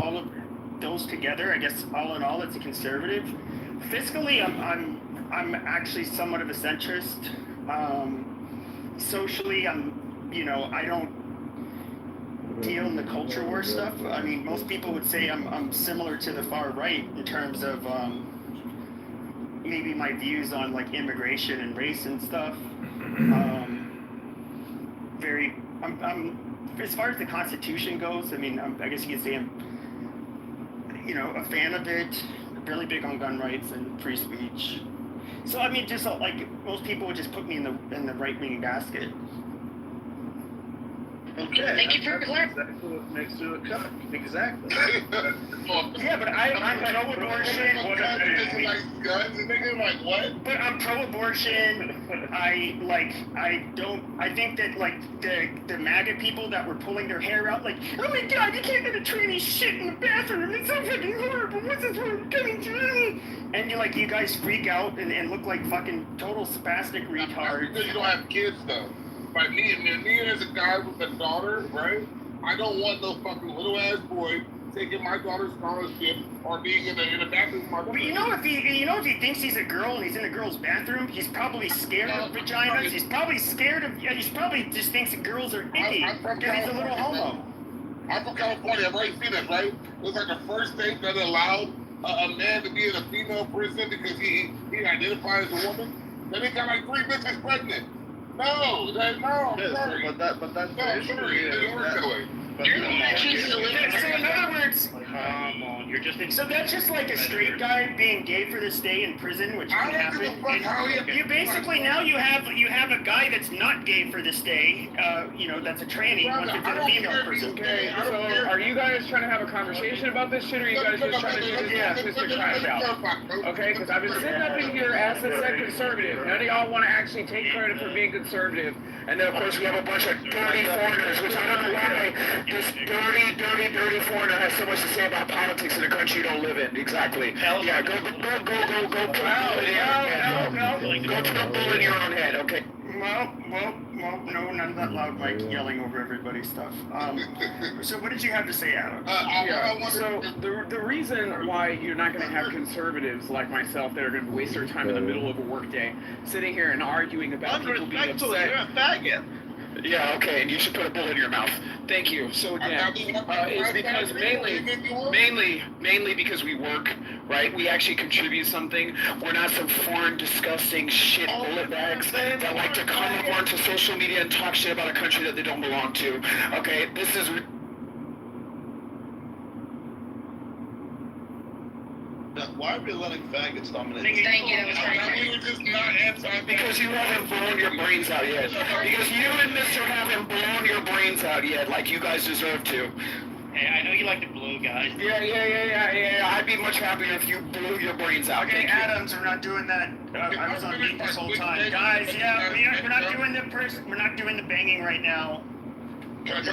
all of those together, I guess all in all, it's a conservative. Fiscally, I'm actually somewhat of a centrist. Socially, I don't deal in the culture war stuff. I mean, most people would say I'm similar to the far right in terms of maybe my views on like immigration and race and stuff. I'm as far as the Constitution goes, I mean, I guess you could say I'm, a fan of it. Really big on gun rights and free speech. So I mean, just like most people would just put me in the right-wing basket. Okay. Thank you for clarifying. Exactly what makes you a cuck. Exactly. Yeah, but I'm pro-abortion. But I'm pro-abortion. I think that like the MAGA people that were pulling their hair out, like, oh my God, you can't let a tranny shit in the bathroom. It's so fucking horrible. What's this one coming to me? And you guys freak out and look like fucking total spastic retards. Because you don't have kids though. Like me as a guy with a daughter, right? I don't want no fucking little ass boy taking my daughter's scholarship or being in the bathroom with my daughter. But if he thinks he's a girl and he's in a girl's bathroom, he's probably scared of vaginas. He's probably scared of. He probably just thinks that girls are icky because he's a little homo. I'm from California. I've already seen it, right? It was like the first state that allowed a man to be in a female prison because he identified as a woman. Then he got like 3 bitches pregnant. No, I'm sorry. But that's the issue. It didn't work that way. You're the one that chooses to live in So in other words, Come on, you're just. so that's just like a straight guy being gay for this day in prison, which can happen. You basically now you have a guy that's not gay for this day. That's a tranny once it's a female person. Okay, so are you guys trying to have a conversation about this shit, or are you guys just trying to do this Mr. Trash out? Okay, because I've been sitting up in here as I said conservative. None of y'all want to actually take credit for being conservative. And then, of course, we have a bunch of dirty foreigners, which I don't know why this dirty foreigner has so much to say about politics in a country you don't live in. Exactly. Yeah, go put a bullet in your own head, okay? Well, no, not that loud, Mike, yelling over everybody's stuff. So what did you have to say, Adam? So the reason why you're not going to have conservatives like myself that are going to waste their time in the middle of a workday sitting here and arguing about people being upset. You're a faggot. Yeah, okay, and you should put a bullet in your mouth. Thank you. So again, it's because mainly because we work, right? We actually contribute something. We're not some foreign, disgusting shit bullet bags that like to come up onto social media and talk shit about a country that they don't belong to. Okay, this is. Why are we letting faggots dominate? Thank you, that was great. Because you haven't blown your brains out yet. Because you and Mr. haven't blown your brains out yet like you guys deserve to. Hey, I know you like to blow, guys. Yeah. I'd be much happier if you blew your brains out. Okay, Adams, we're not doing that. I was on mute this whole time. Guys, we're not doing we're not doing the banging right now. And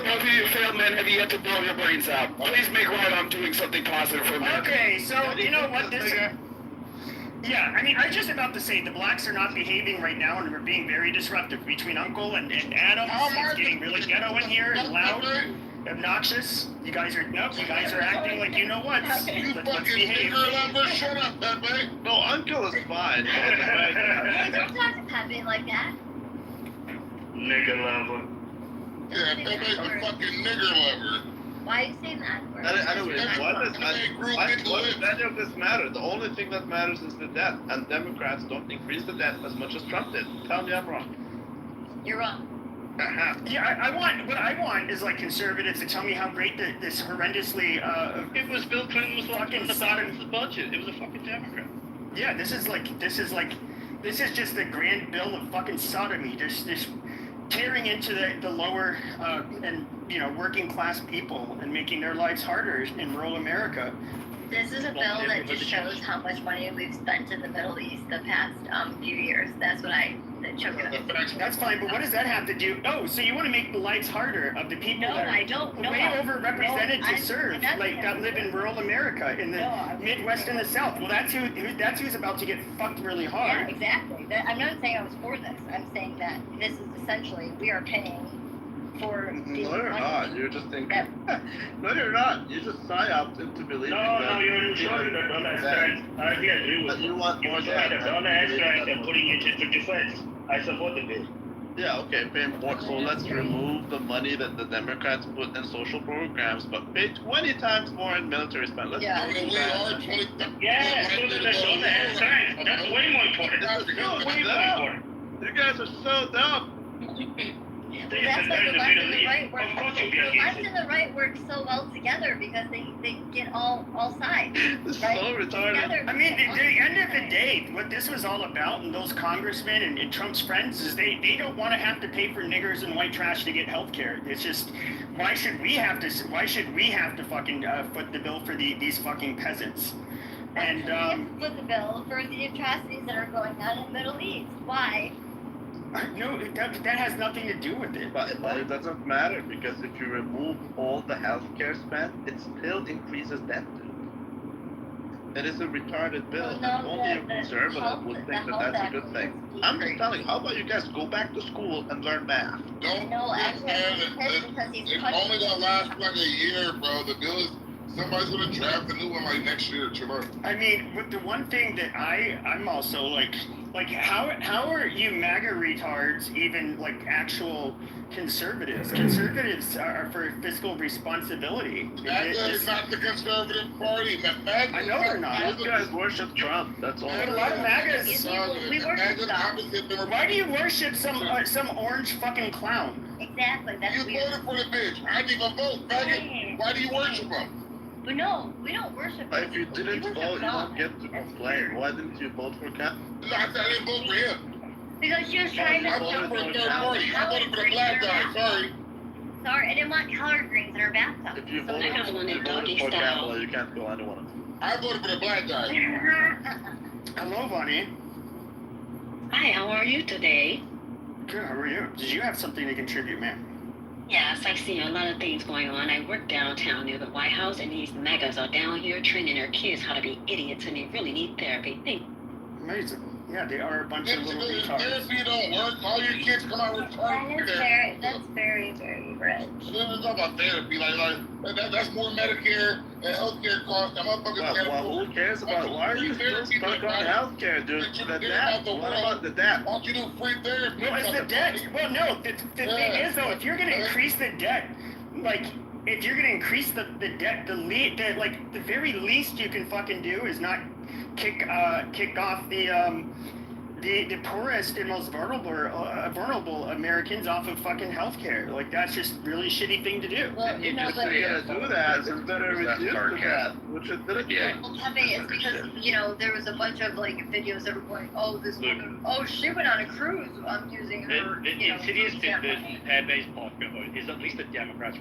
both of you failed men have yet to blow your brains out. Please make right on doing something positive for America. Okay, so you know what this. Yeah, I mean, I was just about to say the blacks are not behaving right now, and we're being very disruptive between Uncle and Adams. It's getting really ghetto in here and loud, obnoxious. You guys are acting like you know what. Let's behave. Shut up, Pepe. No, Uncle is fine. Hey, don't talk to Pepe like that. Nigga lover. Yeah, Pepe's a fucking nigger lover. Why are you saying that word? Why does any of this matter? The only thing that matters is the debt, and Democrats don't increase the debt as much as Trump did. Tell me I'm wrong. You're wrong. Yeah, what I want is like conservatives to tell me how great this horrendously. It was Bill Clinton was fucking the bottom of the budget. It was a fucking Democrat. Yeah, this is just the grand bill of fucking sodomy. Just tearing into the lower and working class people and making their lives harder in rural America. This is a bill that just shows how much money we've spent in the Middle East the past few years. That's what I took it up. That's fine, but what does that have to do? Oh, so you want to make the lives harder of the people that are way overrepresented to serve, like that live in rural America, in the Midwest and the South. Well, that's who's about to get fucked really hard. Yeah, exactly. I'm not saying I was for this. I'm saying that this is essentially we are paying for No, the you're money. not. You're just thinking. No, you're not. You just psyoped into believing that. you're showing the dollar strength. I agree with But you want more showing the debt. dollar strength and putting it into defense. I support the bill. Yeah, okay, pay more. So let's remove the money that the Democrats put in social programs, but pay 20 times more in military spend. Let's Yeah. I mean, we are 20. Yeah, so the dollar has strength. That's way more important. That's way more important. You guys are so dumb. That's why the left and the right work. Of course you'll be The left against it. and the right work so well together because they get all sides. This is Right? so retarded. Together. I mean, at the end of the day, what this was all about, and those congressmen and Trump's friends, is they don't want to have to pay for niggers and white trash to get health care. It's just, why should we have to fucking foot the bill for these fucking peasants? And We have to foot the bill for the atrocities that are going on in the Middle East. Why? no, that has nothing to do with it. But it doesn't matter because if you remove all the healthcare spend, it still increases debt. It is a retarded bill, Well, and no, only a the conservative health- would the think that health that's a act good thing. is I'm just decreased. telling you, how about you guys go back to school and learn math? Don't. No, actually, man, I'm pissed because he's it's punching only gonna last for like a year, bro. The bill is somebody's gonna draft a new one like next year. Chill out. I mean, with the one thing that I'm also like how are you MAGA retards even like actual conservatives? Conservatives are for fiscal responsibility. MAGA It is just- not the conservative party. MAGA I know they're not. Those guys worship Trump. That's all. But a lot of MAGAs. We worship MAGA's stuff. opposite the Why do you worship some orange fucking clown? Exactly. That's You weird. voted for the bitch. I didn't even vote. MAGA. Why do you worship him? But no, we don't worship. If you didn't we worship vote, you God. don't get to That's complain. weird. Why didn't you vote for Cap? I said I didn't vote for him. Because she was trying to I voted for a third party. I voted for the black guy. Sorry. Sorry, I didn't want collard greens in her bathtub. If you So voted, now- got one in if you voted doggy for style. Kamala, you can't go any one of them. I voted for the black guy. Hello, Bonnie. Hi, how are you today? Good. How are you? Did you have something to contribute, ma'am? Yes, I see a lot of things going on. I work downtown near the White House, and these megas are down here training their kids how to be idiots, and they really need therapy. Amazing. Yeah, they are a bunch of little If retards. therapy don't work, all your kids come out retarded. That's very rich. Let's talk about therapy. That's more Medicare and healthcare costs. That motherfuckers can't Well, afford. who cares about? Why are you still stuck on healthcare, dude? The debt. What about the debt? Why don't you do free therapy? Well, it's the debt. Well, no. The thing is, though, if you're going to increase the debt, like, if you're going to increase the debt, the very least you can fucking do is not kick off the poorest and most vulnerable Americans off of fucking healthcare. Like, that's just really shitty thing to do. Well, You no, just but say to do that, it's better reduce the debt, which it didn't do. well, Pepe, it's because there was a bunch of like videos that were going, oh, this woman, oh, she went on a cruise. I'm using her. The insidious thing that Pepe's talking about is at least the Democrats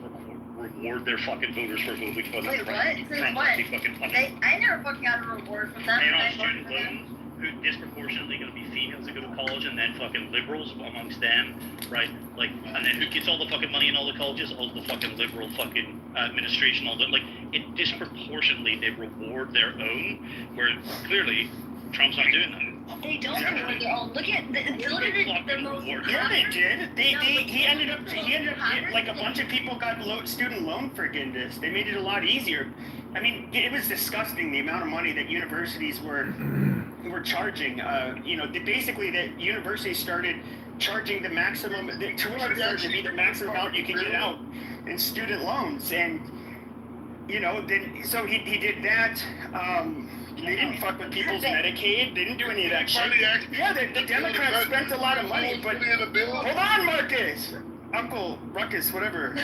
reward their fucking voters for voting for them. Wait, what? Since Trump what? they fucking punish. I never fucking got a reward from them. And when I on student voted for them. loans, who disproportionately going to be females that go to college, and then fucking liberals amongst them, right? Like, and then who gets all the fucking money in all the colleges? All the fucking liberal fucking administration, all that. Like, it disproportionately they reward their own, where clearly Trump's not doing that. They don't reward their own. Look at the most. Yeah, they did. He ended up like a bunch of people got student loan forgiveness. They made it a lot easier. I mean, it was disgusting the amount of money that universities were charging. Basically that universities started charging the maximum. The tuition started to be the maximum amount you can get out in student loans, and then so he did that. They didn't fuck with people's Medicaid. They didn't do any of that shit. Yeah, the Democrats spent a lot of money, but hold on, Marcus, Uncle Ruckus, whatever.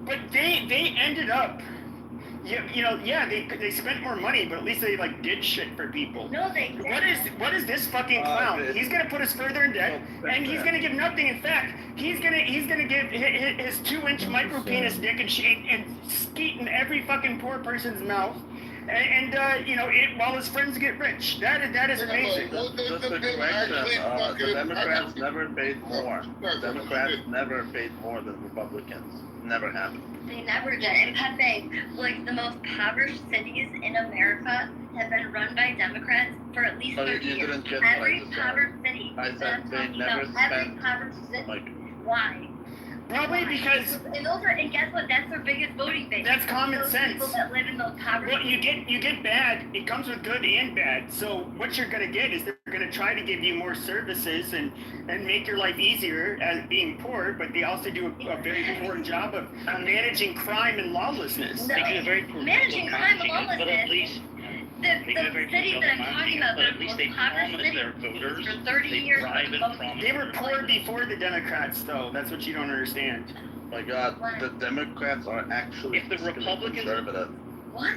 But they ended up, they spent more money, but at least they did shit for people. No, they didn't. What is this fucking clown? He's gonna put us further in debt, and he's gonna give nothing. In fact, he's gonna give his 2-inch micro penis dick and skeet in every fucking poor person's mouth. And while his friends get rich, that is amazing. Just a correction, the Democrats never paid more. Democrats never paid more than Republicans. Never happened. They never did. And Pepe, the most impoverished cities in America have been run by Democrats for at least 30 you years. didn't get what I Every just said. impoverished city. I said they never every spent, impoverished city. like, Why? Probably because and guess what? That's their biggest voting base. that's common those sense. People that live in those poverty. Well, you get bad. It comes with good and bad. So what you're gonna get is they're gonna try to give you more services and make your life easier as being poor, but they also do a very poor job of managing crime and lawlessness. No. They do a very poor Managing job of crime and managing it, but at least The they do a very poor cities job that of I'm talking managing about, it, but the at least most they impoverished promise their cities voters. for 30 They years. bribe and promise. They were poor before the Democrats, though. That's what you don't understand. My God, the Democrats are actually If the Republicans- conservative. What?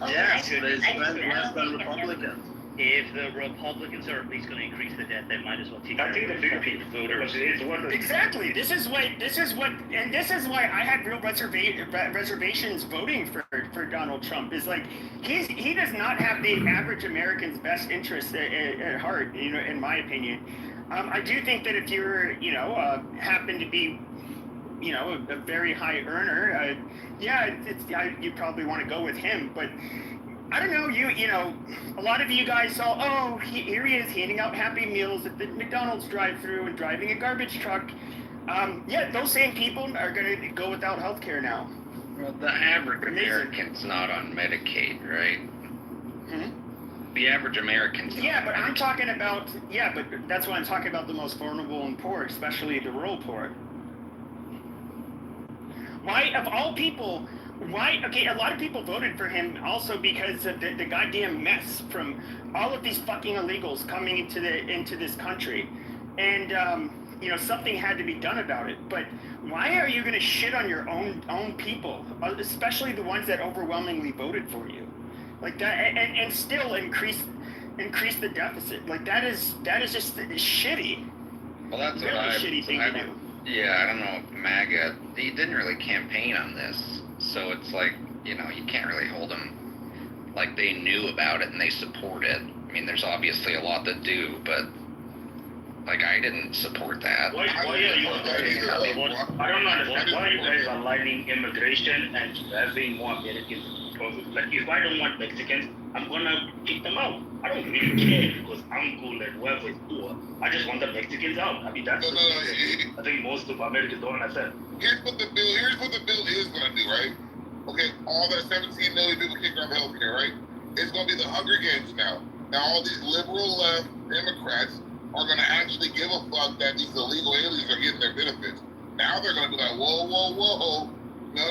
Okay, Yes, I- they I spend don't less than think it is. Republicans. If the Republicans are at least going to increase the debt, they might as well take I think the bigger fucking picture voters. is what the Exactly. This is why I had real reservations voting for Donald Trump. Is like he does not have the average American's best interest at heart. You know, in my opinion, I do think that if you're happen to be a very high earner, you probably want to go with him, but. I don't know, a lot of you guys saw, here he is handing out Happy Meals at the McDonald's drive-thru and driving a garbage truck. Those same people are going to go without health care now. Well, the average American's not on Medicaid, right? The average American's not Yeah, on but I'm Medicaid. talking about, but that's why I'm talking about the most vulnerable and poor, especially the rural poor. Why, of all people... a lot of people voted for him also because of the goddamn mess from all of these fucking illegals coming into this country. And, something had to be done about it. But why are you going to shit on your own people, especially the ones that overwhelmingly voted for you? Like that, and still increase the deficit. Like that is just shitty. Well, that's Really what shitty thing to do. Yeah, I don't know if MAGA, he didn't really campaign on this, so it's like, you can't really hold them like they knew about it and they support it. I mean, there's obviously a lot that do, but like I didn't support that. why are you I don't understand why you guys are aligning immigration and having more Americans. Like if I don't want Mexicans, I'm gonna kick them out. I don't really care because I'm cool and whoever is poor. I just want the Mexicans out. I mean that's I think most of Americans don't understand. Here's what the bill is gonna do, right? Okay, all that 17 million people kicked off healthcare, right? It's gonna be the Hunger Games now. Now all these liberal left Democrats are gonna actually give a fuck that these illegal aliens are getting their benefits. Now they're gonna be like, whoa. No.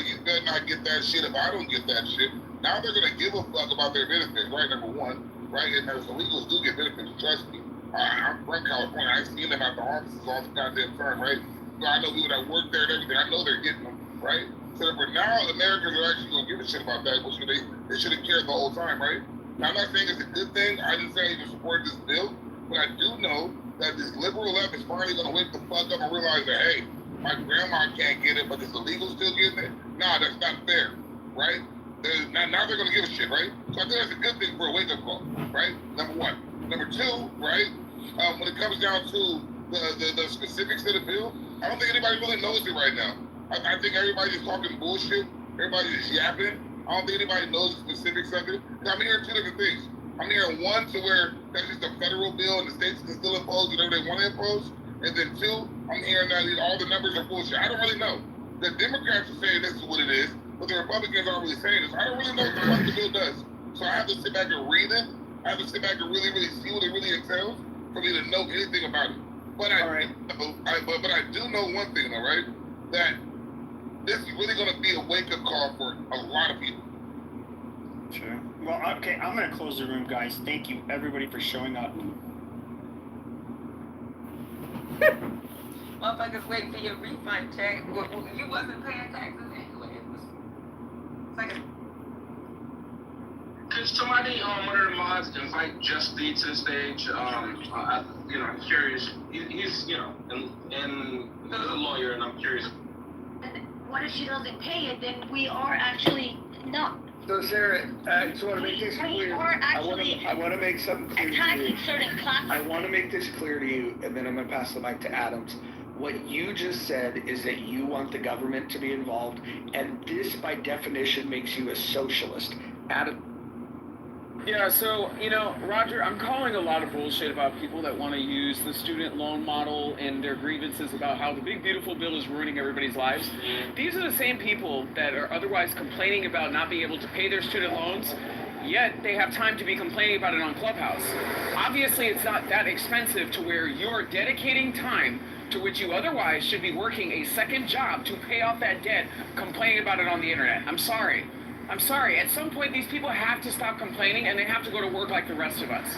You better not get that shit if I don't get that shit. Now they're gonna give a fuck about their benefits, right? Number one, right? And those illegals do get benefits, trust me. I'm from California. I've seen them at the offices all the goddamn time, right? So I know people that work there and everything. I know they're getting them, right? So for now, Americans are actually gonna give a shit about that, which they should have cared the whole time, right? Now I'm not saying it's a good thing. I didn't say I even support this bill, but I do know that this liberal left is finally gonna wake the fuck up and realize that hey, my grandma can't get it, but this illegal still getting it. Nah, that's not fair, right? Now they're gonna give a shit, right? So I think that's a good thing for a wake up call, right? Number one. Number two, right? When it comes down to the specifics of the bill, I don't think anybody really knows it right now. I think everybody's talking bullshit. Everybody's just yapping. I don't think anybody knows the specifics of it. I'm hearing two different things. I'm hearing one to where that's just a federal bill and the states can still impose whatever they want to impose. And then two, I'm hearing that all the numbers are bullshit. I don't really know. The Democrats are saying this is what it is, but the Republicans aren't really saying this. I don't really know what the fuck the bill does. So I have to sit back and read it. I have to sit back and really, really see what it really entails for me to know anything about it. But I do know one thing though, right? That this is really going to be a wake-up call for a lot of people. Sure. Well, okay, I'm going to close the room, guys. Thank you, everybody, for showing up. Motherfuckers waiting for your refund check. You wasn't paying taxes anyway. It's like Could somebody, one of the mods, invite Just Beat to the stage? I'm curious. He's and a lawyer, and I'm curious. What if she doesn't pay it? Then we are actually not. So Sarah, I just want to make this We clear. are actually I want to make something clear to you. attacking certain classes. I want to make this clear to you, and then I'm going to pass the mic to Adams. What you just said is that you want the government to be involved, and this, by definition, makes you a socialist. Adam. Yeah, so, Roger, I'm calling a lot of bullshit about people that want to use the student loan model and their grievances about how the big, beautiful bill is ruining everybody's lives. These are the same people that are otherwise complaining about not being able to pay their student loans, yet they have time to be complaining about it on Clubhouse. Obviously, it's not that expensive to where you're dedicating time to which you otherwise should be working a second job to pay off that debt, complaining about it on the internet. I'm sorry. At some point, these people have to stop complaining and they have to go to work like the rest of us.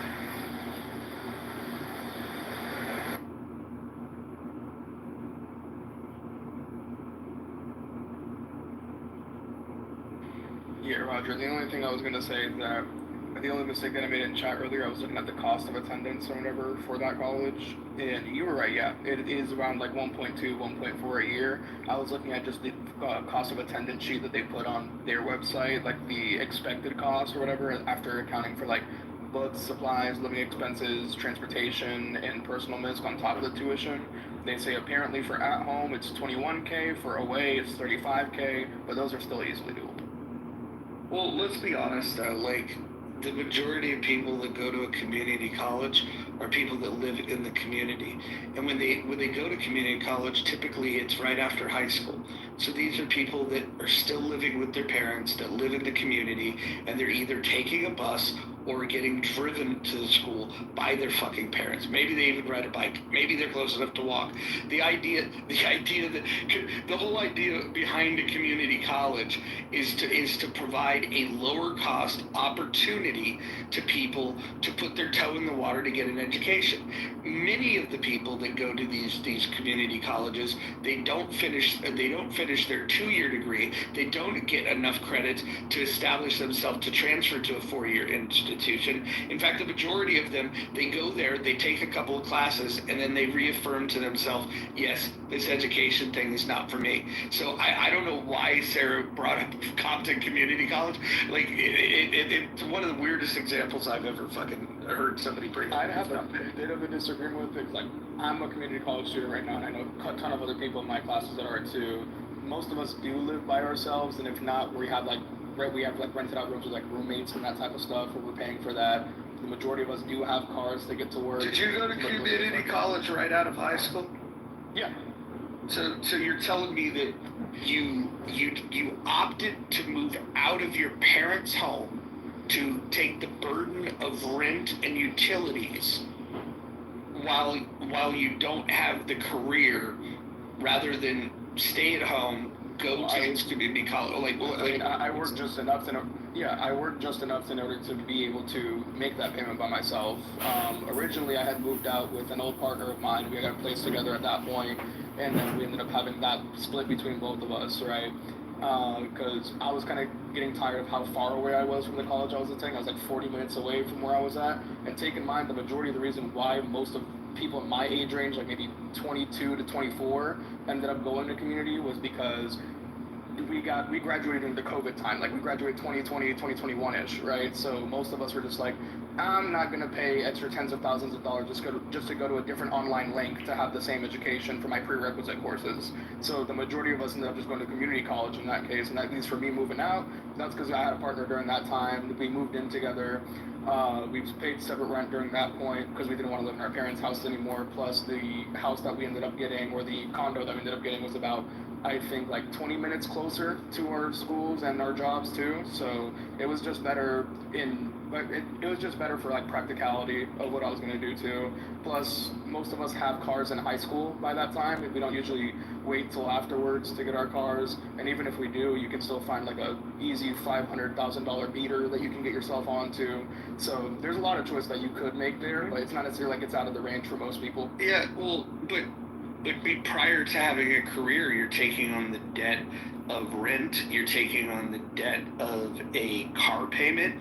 Yeah, Roger. The only thing I was going to say is that the only mistake that I made in chat earlier, I was looking at the cost of attendance or whatever for that college, and you were right, yeah, it is around like 1.2, 1.4 a year. I was looking at just the cost of attendance sheet that they put on their website, like the expected cost or whatever, after accounting for like books, supplies, living expenses, transportation, and personal misc on top of the tuition. They say apparently for at home it's 21K, for away it's 35K, but those are still easily doable. Well, let's be honest though, like, the majority of people that go to a community college are people that live in the community. And when they go to community college, typically it's right after high school. So these are people that are still living with their parents, that live in the community, and they're either taking a bus or getting driven to the school by their fucking parents. Maybe they even ride a bike. Maybe they're close enough to walk. The whole idea behind a community college is to provide a lower cost opportunity to people to put their toe in the water to get an education. Many of the people that go to these community colleges, they don't finish their 2-year degree. They don't get enough credits to establish themselves to transfer to a 4-year institution. In fact, the majority of them, they go there, they take a couple of classes, and then they reaffirm to themselves, yes, this education thing is not for me. So I don't know why Sarah brought up Compton Community College. Like, it's one of the weirdest examples I've ever fucking heard somebody bring up. I'd have a bit of a disagreement with it. Like, I'm a community college student right now, and I know a ton of other people in my classes that are too. Most of us do live by ourselves, and if not, we have rented out rooms with like roommates and that type of stuff, where we're paying for that. The majority of us do have cars to get to work. Did you go to community college right out of high school? Yeah. So you're telling me that you opted to move out of your parents' home to take the burden of rent and utilities while you don't have the career, rather than stay at home, go to community college. I worked just enough in order to be able to make that payment by myself. Originally, I had moved out with an old partner of mine. We got a place together at that point, and then we ended up having that split between both of us, right? Because I was kind of getting tired of how far away I was from the college I was attending. I was like 40 minutes away from where I was at, and take in mind the majority of the reason why most of people in my age range, like maybe 22 to 24, ended up going to community was because we graduated in the COVID time. Like, we graduated 2020, 2021-ish, right? So most of us were just like, I'm not going to pay extra tens of thousands of dollars just to go to a different online link to have the same education for my prerequisite courses. So the majority of us ended up just going to community college in that case, and at least for me moving out, that's because I had a partner during that time. We moved in together. We paid separate rent during that point because we didn't want to live in our parents' house anymore. Plus, the house that we ended up getting, or the condo that we ended up getting, was about, I think, like 20 minutes closer to our schools and our jobs too. So it was just better it was just better for like practicality of what I was going to do too. Plus, most of us have cars in high school by that time. We don't usually wait till afterwards to get our cars. And even if we do, you can still find like a easy $500,000 beater that you can get yourself onto. So there's a lot of choice that you could make there, but it's not necessarily like it's out of the range for most people. Yeah, well, but prior to having a career, you're taking on the debt of rent, you're taking on the debt of a car payment.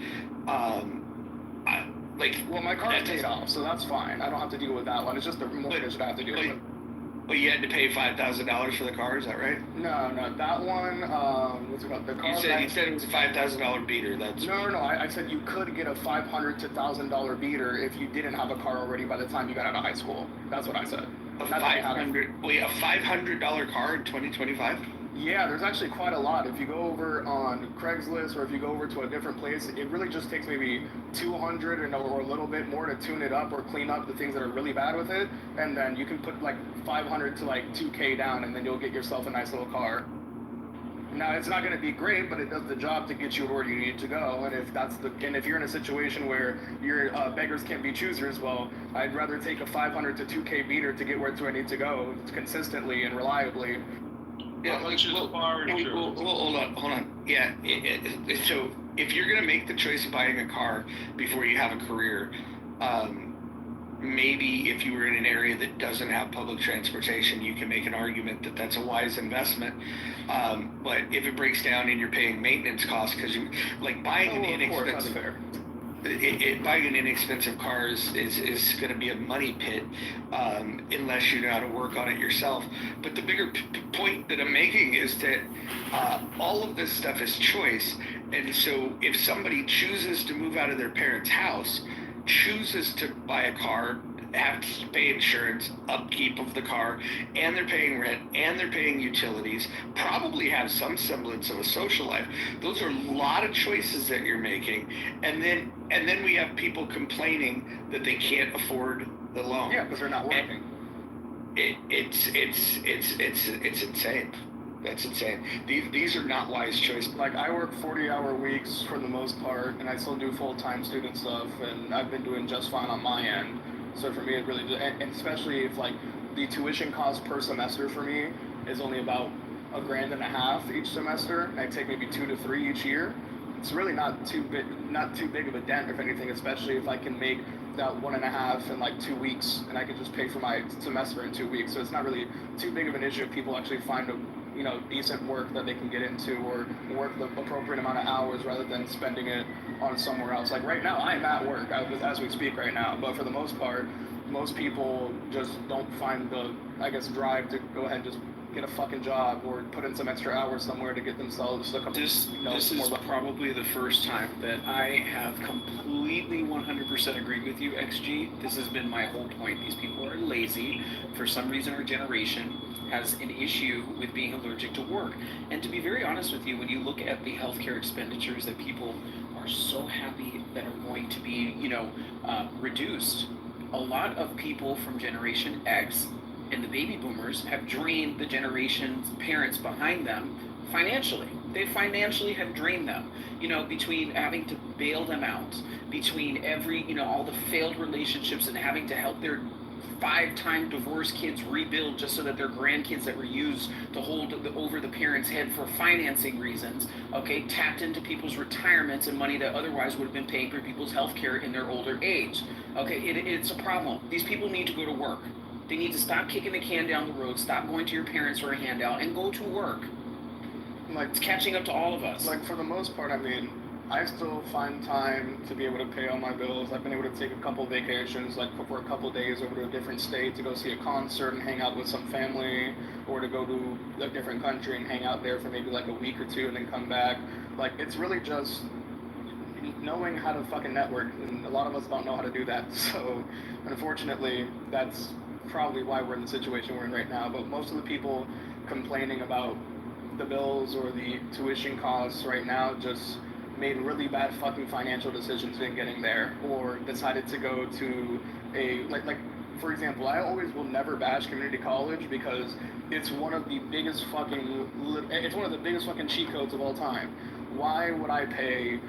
My car's paid off, so that's fine. I don't have to deal with that one. It's just the mortgage that I have to deal with. But you had to pay $5,000 for the car, is that right? No, that one, what's it called? The car. You said it was a $5,000 beater. No. I said you could get a $500 to $1,000 beater if you didn't have a car already by the time you got out of high school. That's what I said. A $500 car in 2025? Yeah, there's actually quite a lot. If you go over on Craigslist or if you go over to a different place, it really just takes maybe 200 or a little bit more to tune it up or clean up the things that are really bad with it, and then you can put like 500 to like 2K down, and then you'll get yourself a nice little car. Now it's not going to be great, but it does the job to get you where you need to go. And if you're in a situation where your beggars can't be choosers, well, I'd rather take a 500 to 2K beater to get where I need to go consistently and reliably. Yeah, hold on. Yeah, so if you're going to make the choice of buying a car before you have a career, maybe if you were in an area that doesn't have public transportation, you can make an argument that that's a wise investment. But if it breaks down and you're paying maintenance costs, because you like buying an inexpensive, buying an inexpensive car is going to be a money pit unless you know how to work on it yourself. But the bigger point that I'm making is that all of this stuff is choice. And so if somebody chooses to move out of their parents' house, chooses to buy a car, have to pay insurance, upkeep of the car, and they're paying rent, and they're paying utilities, probably have some semblance of a social life. Those are a lot of choices that you're making, and then we have people complaining that they can't afford the loan. Yeah, because they're not working. It's insane. That's insane. These are not wise choices. Like, I work 40-hour weeks for the most part, and I still do full-time student stuff, and I've been doing just fine on my end. So for me, it really, and especially if like the tuition cost per semester for me is only about $1,500 each semester, and I take maybe 2 to 3 each year. It's really not too big of a dent, if anything, especially if I can make that 1.5 in like 2 weeks, and I can just pay for my semester in 2 weeks. So it's not really too big of an issue if people actually find decent work that they can get into or work the appropriate amount of hours rather than spending it on somewhere else. Like right now, I'm at work as we speak right now, but for the most part, most people just don't find the, drive to go ahead and just get a fucking job or put in some extra hours somewhere to get themselves a couple. This is probably the first time that I have completely 100% agreed with you, XG. This has been my whole point. These people are lazy. For some reason, our generation has an issue with being allergic to work. And to be very honest with you, when you look at the healthcare expenditures that people are so happy that are going to be, reduced, a lot of people from Generation X and the baby boomers have drained the generation's parents behind them financially. They financially have drained them, between having to bail them out, between all the failed relationships and having to help their 5-time divorced kids rebuild just so that their grandkids that were used to hold over the parents' head for financing reasons, tapped into people's retirements and money that otherwise would have been paying for people's health care in their older age. It's a problem. These people need to go to work. They need to stop kicking the can down the road, stop going to your parents for a handout, and go to work. It's catching up to all of us. Like, for the most part, I still find time to be able to pay all my bills. I've been able to take a couple vacations, like for a couple days over to a different state to go see a concert and hang out with some family, or to go to a different country and hang out there for maybe like a week or two and then come back. Like, it's really just knowing how to fucking network, and a lot of us don't know how to do that. So, unfortunately, that's probably why we're in the situation we're in right now. But most of the people complaining about the bills or the tuition costs right now just made really bad fucking financial decisions in getting there, or decided to go to a like for example, I always will never bash community college because it's one of the biggest fucking cheat codes of all time. Why would I pay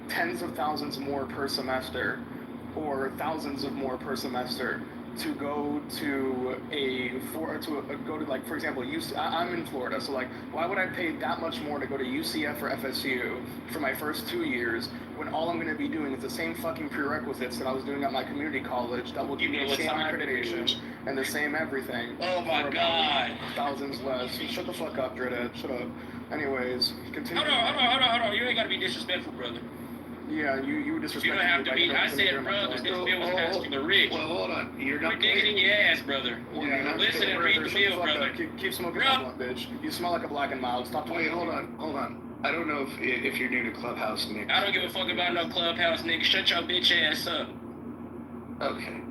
tens of thousands more per semester or thousands of more per semester to go to for example, I'm in Florida, so like, why would I pay that much more to go to UCF or FSU for my first 2 years when all I'm going to be doing is the same fucking prerequisites that I was doing at my community college that will give me the same accreditation and the same everything? Oh my God! Thousands less. Shut the fuck up, Dreadhead. Shut up. Anyways, continue. Hold on. You ain't got to be disrespectful, brother. Yeah, you disrespect. You don't have to be. I said, brother, this bill was passed for the rich. Well, hold on. You're not digging in your ass, brother. Listen and read the bill, brother. Keep smoking that blunt, bitch. You smell like a black and mild. Stop talking. Wait, hold on. I don't know if you're new to Clubhouse, Nick. I don't give a fuck about no Clubhouse, nigga. Shut your bitch ass up. Okay,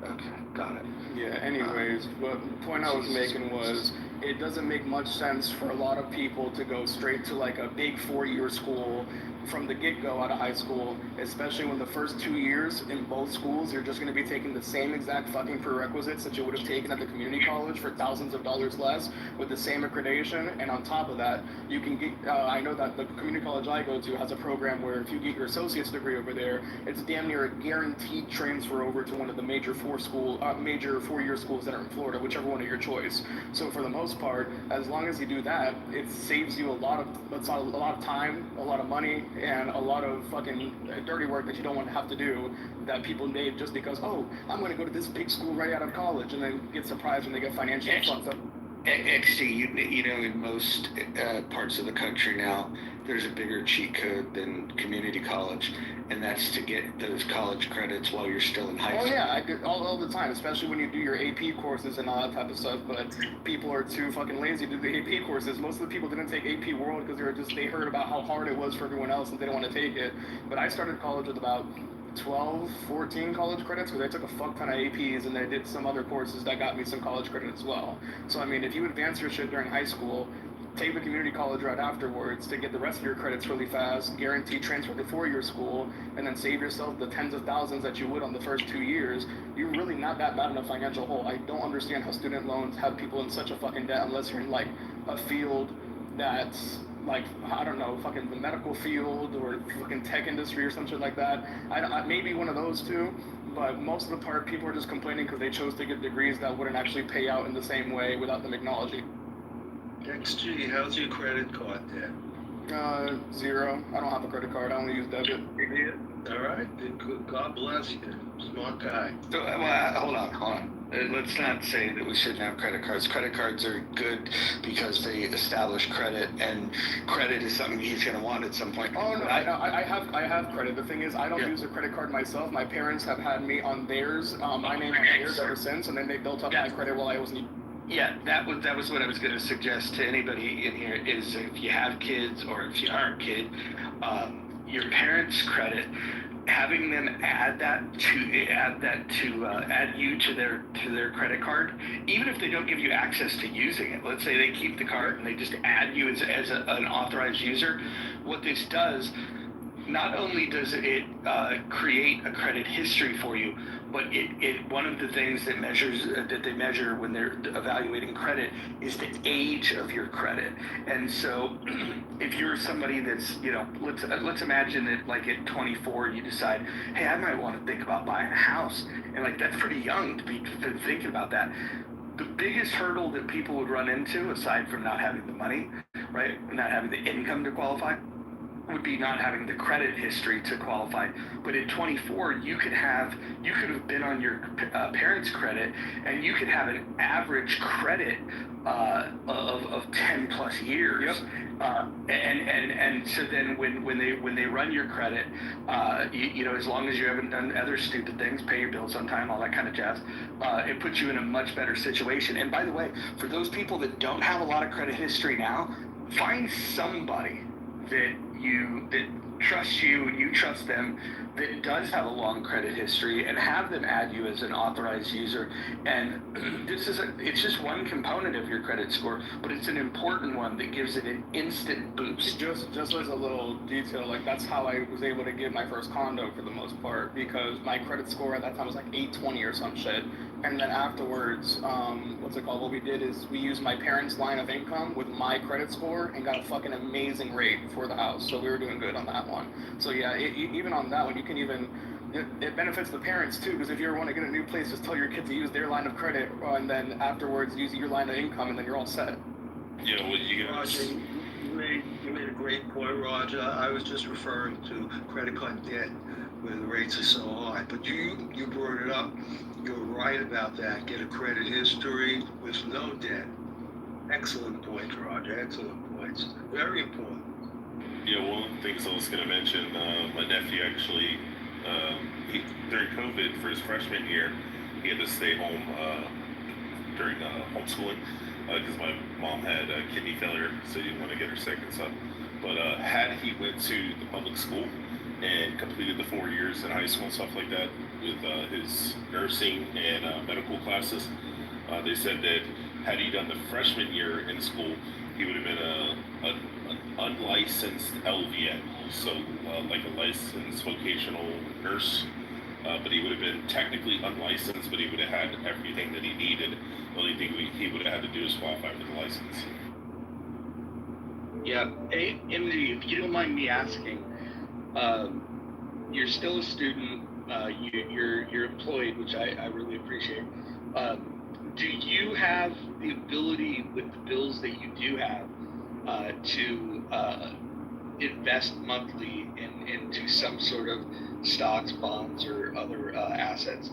got it. Yeah, anyways, but the point I was making was, it doesn't make much sense for a lot of people to go straight to like a big 4-year school from the get-go out of high school, especially when the first 2 years in both schools you're just going to be taking the same exact fucking prerequisites that you would have taken at the community college for thousands of dollars less with the same accreditation. And on top of that, you can get I know that the community college I go to has a program where if you get your associate's degree over there, it's damn near a guaranteed transfer over to one of the major 4-year schools that are in Florida, whichever one of your choice. So for the most part, as long as you do that, it saves you a lot of time, a lot of money, and a lot of fucking dirty work that you don't want to have to do that people need just because, oh, I'm going to go to this big school right out of college, and then get surprised when they get financially fucked up. XG, you know, in most parts of the country now, there's a bigger cheat code than community college, and that's to get those college credits while you're still in high school. Oh yeah, I do all the time, especially when you do your AP courses and all that type of stuff, but people are too fucking lazy to do the AP courses. Most of the people didn't take AP World because they heard about how hard it was for everyone else and they didn't want to take it. But I started college with about 12, 14 college credits because I took a fuck ton of APs and I did some other courses that got me some college credit as well. So I mean, if you advance your shit during high school, take the community college route afterwards to get the rest of your credits really fast, guaranteed transfer to 4-year school, and then save yourself the tens of thousands that you would on the first 2 years, you're really not that bad in a financial hole. I don't understand how student loans have people in such a fucking debt unless you're in like a field that's like, I don't know, fucking the medical field or fucking tech industry or something like that. Maybe one of those two, but most of the part, people are just complaining because they chose to get degrees that wouldn't actually pay out in the same way without them acknowledging. XG, how's your credit card debt? 0. I don't have a credit card. I only use debit. Idiot. All right. God bless you. Smart guy. So, hold on. Let's not say that we shouldn't have credit cards. Credit cards are good because they establish credit, and credit is something he's going to want at some point. Oh no, I have credit. The thing is, I don't use a credit card myself. My parents have had me on theirs, my name on theirs ever since, and then they built up my credit while I was in. Yeah, that was what I was going to suggest to anybody in here is if you have kids or if you aren't a kid, your parents' credit, having them add you to their credit card, even if they don't give you access to using it. Let's say they keep the card and they just add you as an authorized user. What this does, not only does it create a credit history for you, but it one of the things that they measure when they're evaluating credit is the age of your credit. And so if you're somebody that's, you know, let's imagine that like at 24 you decide, hey, I might want to think about buying a house, and like that's pretty young to be thinking about that. The biggest hurdle that people would run into, aside from not having the money, right, not having the income to qualify, would be not having the credit history to qualify. But at 24, you could have been on your parents' credit, and you could have an average credit of 10 plus years. Yep. And so then when they run your credit, you know, as long as you haven't done other stupid things, pay your bills on time, all that kind of jazz, it puts you in a much better situation. And by the way, for those people that don't have a lot of credit history now, find somebody that trusts you and you trust them, that does have a long credit history, and have them add you as an authorized user. And it's just one component of your credit score, but it's an important one that gives it an instant boost. Just as a little detail, like that's how I was able to get my first condo for the most part, because my credit score at that time was like 820 or some shit. And then afterwards, what we did is we used my parents' line of income with my credit score and got a fucking amazing rate for the house. So we were doing good on that one. So yeah, even on that one, you can even, it benefits the parents too, because if you ever want to get a new place, just tell your kid to use their line of credit, and then afterwards use your line of income, and then you're all set. Yeah, well, you guys... Roger, you made a great point, Roger. I was just referring to credit card debt, where the rates are so high. But you brought it up. You're right about that. Get a credit history with no debt. Excellent point, Roger. Excellent points. Very important. Yeah, one of the things I was going to mention, my nephew actually, during COVID for his freshman year, he had to stay home during homeschooling because my mom had kidney failure, so he didn't want to get her sick and stuff. But had he went to the public school and completed the 4 years in high school and stuff like that with his nursing and medical classes, they said that had he done the freshman year in school, he would have been an unlicensed LVN, so like a licensed vocational nurse. But he would have been technically unlicensed, but he would have had everything that he needed. The only thing he would have had to do is qualify for the license. Yeah, hey, Emily, if you don't mind me asking, you're still a student, you're employed, which I really appreciate. Do you have the ability with the bills that you do have to invest monthly into some sort of stocks, bonds, or other assets?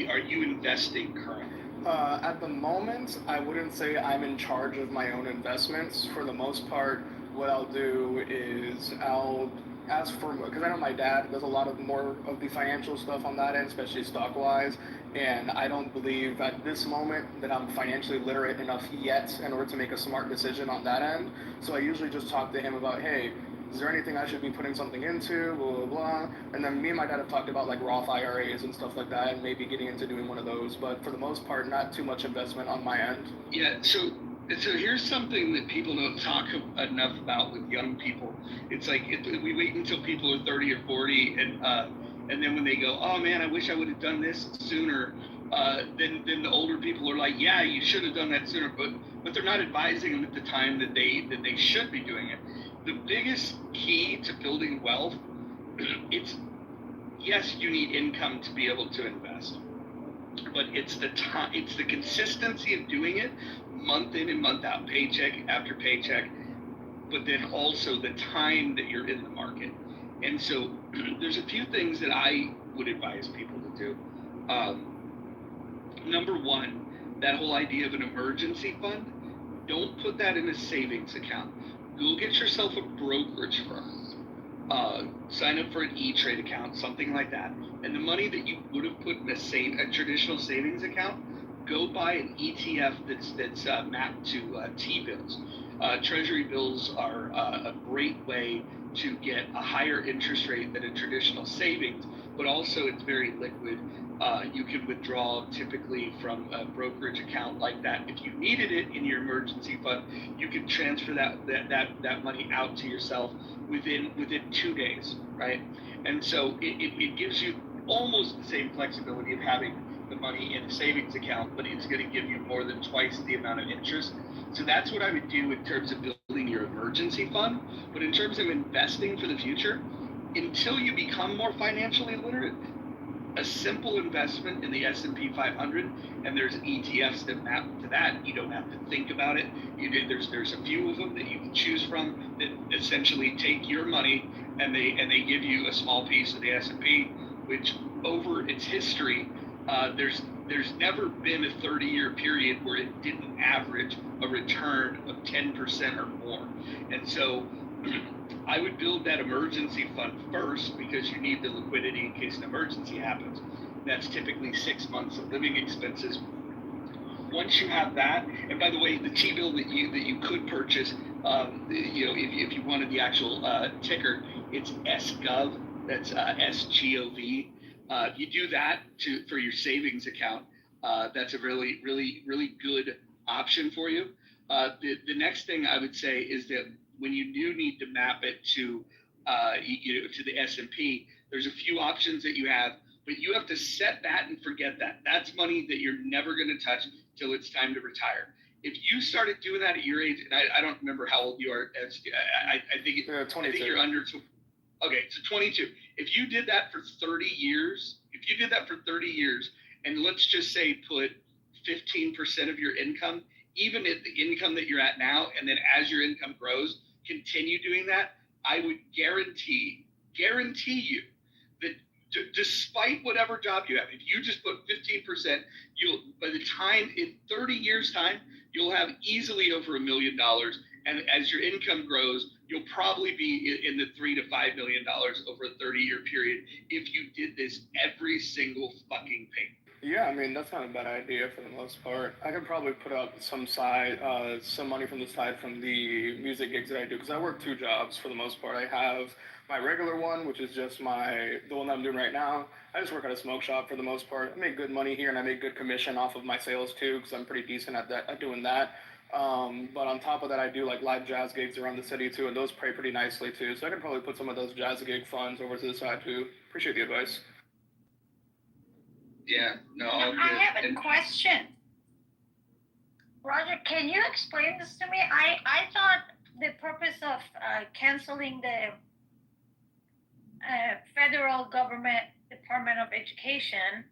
Are you investing currently? At the moment, I wouldn't say I'm in charge of my own investments. For the most part, what I'll do is I'll ask for, because I know my dad does a lot of more of the financial stuff on that end, especially stock-wise, and I don't believe at this moment that I'm financially literate enough yet in order to make a smart decision on that end. So I usually just talk to him about, hey, is there anything I should be putting something into, blah, blah, blah. And then me and my dad have talked about like Roth IRAs and stuff like that, and maybe getting into doing one of those. But for the most part, not too much investment on my end. Yeah, so here's something that people don't talk enough about with young people. It's like we wait until people are 30 or 40, and then when they go, oh man, I wish I would have done this sooner. Then the older people are like, yeah, you should have done that sooner, but they're not advising them at the time that they should be doing it. The biggest key to building wealth, it's yes, you need income to be able to invest, but it's the time, it's the consistency of doing it, month in and month out, paycheck after paycheck, but then also the time that you're in the market. And so there's a few things that I would advise people to do. Number one, that whole idea of an emergency fund, don't put that in a savings account. Go get yourself a brokerage firm. Sign up for an E-Trade account, something like that. And the money that you would have put in a traditional savings account, go buy an ETF that's mapped to T-bills. Treasury bills are a great way to get a higher interest rate than a traditional savings, but also it's very liquid. You can withdraw typically from a brokerage account like that. If you needed it in your emergency fund, you can transfer that money out to yourself within 2 days, right? And so it gives you almost the same flexibility of having the money in a savings account, but it's going to give you more than twice the amount of interest. So that's what I would do in terms of building your emergency fund. But in terms of investing for the future, until you become more financially literate, a simple investment in the S&P 500, and there's ETFs that map to that. You don't have to think about it. There's a few of them that you can choose from that essentially take your money and they give you a small piece of the S&P, which over its history, there's never been a 30-year period where it didn't average a return of 10% or more. And so I would build that emergency fund first because you need the liquidity in case an emergency happens. That's typically 6 months of living expenses. Once you have that, and by the way, the T-bill that you could purchase, if you wanted the actual ticker, it's SGOV. That's SGOV. If you do that for your savings account, that's a really, really, really good option for you. The next thing I would say is that when you do need to map it to the S&P, there's a few options that you have, but you have to set that and forget that. That's money that you're never going to touch till it's time to retire. If you started doing that at your age, and I don't remember how old you are, I think 22. I think you're under. Okay, so 22. If you did that for 30 years, and let's just say put 15% of your income, even at the income that you're at now, and then as your income grows, continue doing that, I would guarantee you that despite whatever job you have, if you just put 15%, by the time in 30 years time, you'll have easily over $1 million. And as your income grows, you'll probably be in the $3 to $5 million over a 30-year period if you did this every single fucking pay. Yeah, I mean, that's not a bad idea for the most part. I could probably put up some money from the side from the music gigs that I do, because I work two jobs for the most part. I have my regular one, which is just the one that I'm doing right now. I just work at a smoke shop for the most part. I make good money here, and I make good commission off of my sales too, because I'm pretty decent at doing that. But on top of that, I do like live jazz gigs around the city too, and those pay pretty nicely too. So I can probably put some of those jazz gig funds over to the side too. Appreciate the advice. Yeah, no, all good. I have a question. Roger, can you explain this to me? I thought the purpose of canceling the federal government Department of Education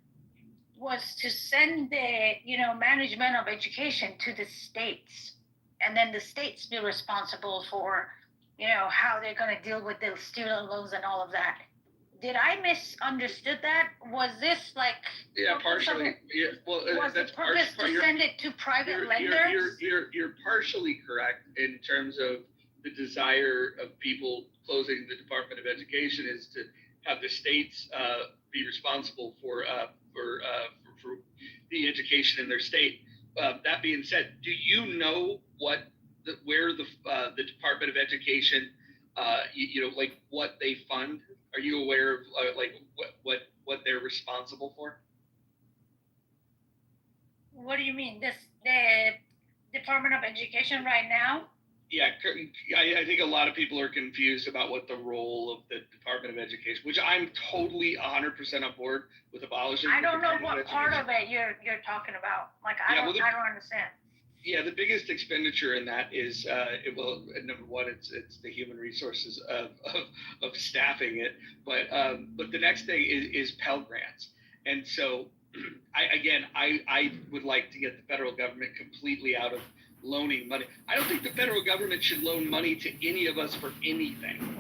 was to send the management of education to the states, and then the states be responsible for how they're going to deal with the student loans and all of that. Did I misunderstood that? Was this like? Yeah, partially. Yeah, well, was that's the purpose to send it to private lenders? You're partially correct in terms of the desire of people closing the Department of Education is to have the states be responsible for the education in their state. That being said, do you know where the Department of Education, like what they fund? Are you aware of like what they're responsible for? What do you mean? The Department of Education right now? Yeah, I think a lot of people are confused about what the role of the Department of Education, which I'm totally 100% on board with abolishing. I don't know what part of it you're talking about. Like I don't understand. Yeah, the biggest expenditure in that is number one, it's the human resources of staffing it, but the next thing is Pell Grants, and so I would like to get the federal government completely out of loaning money. I don't think the federal government should loan money to any of us for anything.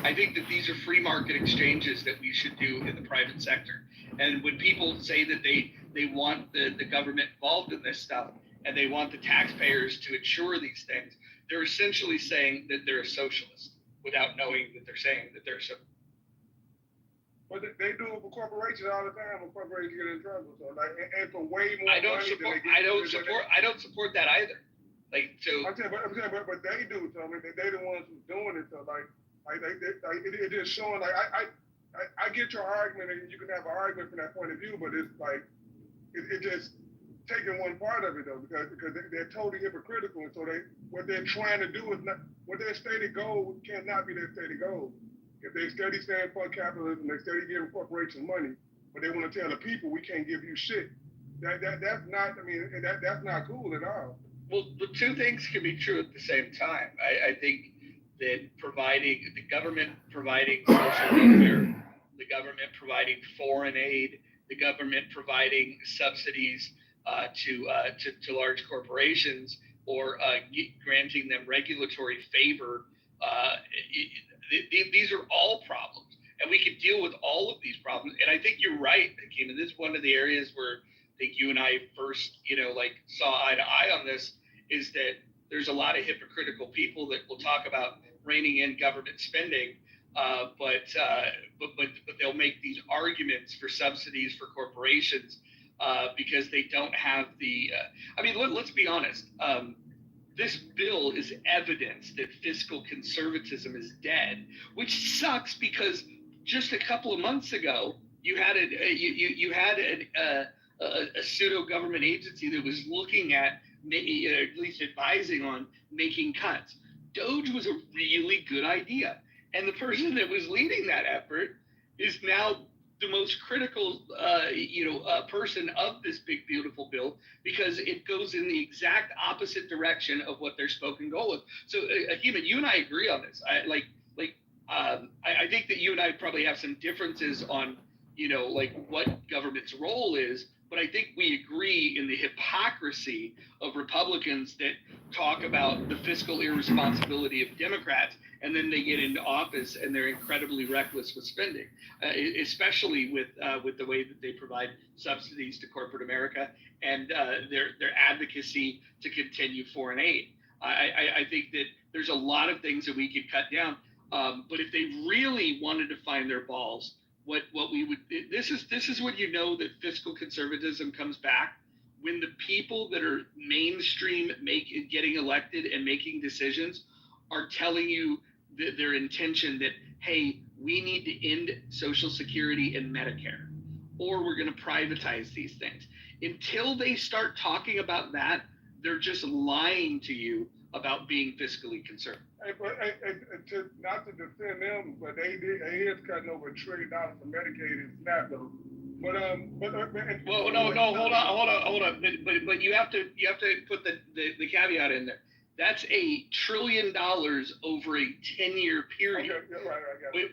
I think that these are free market exchanges that we should do in the private sector. And when people say that they want the government involved in this stuff and they want the taxpayers to insure these things, they're essentially saying that they're a socialist without knowing that they're saying that they're so. But they do it for corporations all the time. When corporations get in trouble, so like, and for way more I don't support that either. Like, so. I'm saying, but they do. So I mean, they the ones who's doing it. So it is showing. Like I get your argument, and you can have an argument from that point of view. But it's like it just taking one part of it though, because they're totally hypocritical. And so what they're trying to do is not what their stated goal cannot be their stated goal. If they steady stand for capitalism, they steady giving corporations money, but they want to tell the people we can't give you shit. That's not. I mean, that's not cool at all. Well, the two things can be true at the same time. I think that the government providing social welfare, the government providing foreign aid, the government providing subsidies to large corporations, or granting them regulatory favor, these are all problems, and we can deal with all of these problems. And I think you're right, Hakeem, and this is one of the areas where I think you and I first, saw eye to eye on this, is that there's a lot of hypocritical people that will talk about reining in government spending, but they'll make these arguments for subsidies for corporations because they don't have the. Let's be honest. This bill is evidence that fiscal conservatism is dead, which sucks because just a couple of months ago you had a pseudo government agency that was looking at, at least advising on making cuts. Doge was a really good idea, and the person that was leading that effort is now the most critical, person of this big beautiful bill, because it goes in the exact opposite direction of what their spoken goal is. So, Hakeem, you and I agree on this. I think that you and I probably have some differences on, what government's role is, but I think we agree in the hypocrisy of Republicans that talk about the fiscal irresponsibility of Democrats, and then they get into office and they're incredibly reckless with spending, especially with the way that they provide subsidies to corporate America and their advocacy to continue foreign aid. I think that there's a lot of things that we could cut down, but if they really wanted to find their balls, what we would. This is when you know that fiscal conservatism comes back, when the people that are mainstream getting elected and making decisions are telling you that their intention that, hey, we need to end Social Security and Medicare, or we're going to privatize these things. Until they start talking about that, they're just lying to you about being fiscally conservative. Not to defend them, but they is cutting over $1 trillion for Medicaid and SNAP though. But well, no, hold on. But you have to put the caveat in there. That's $1 trillion over a 10-year period. Okay, right.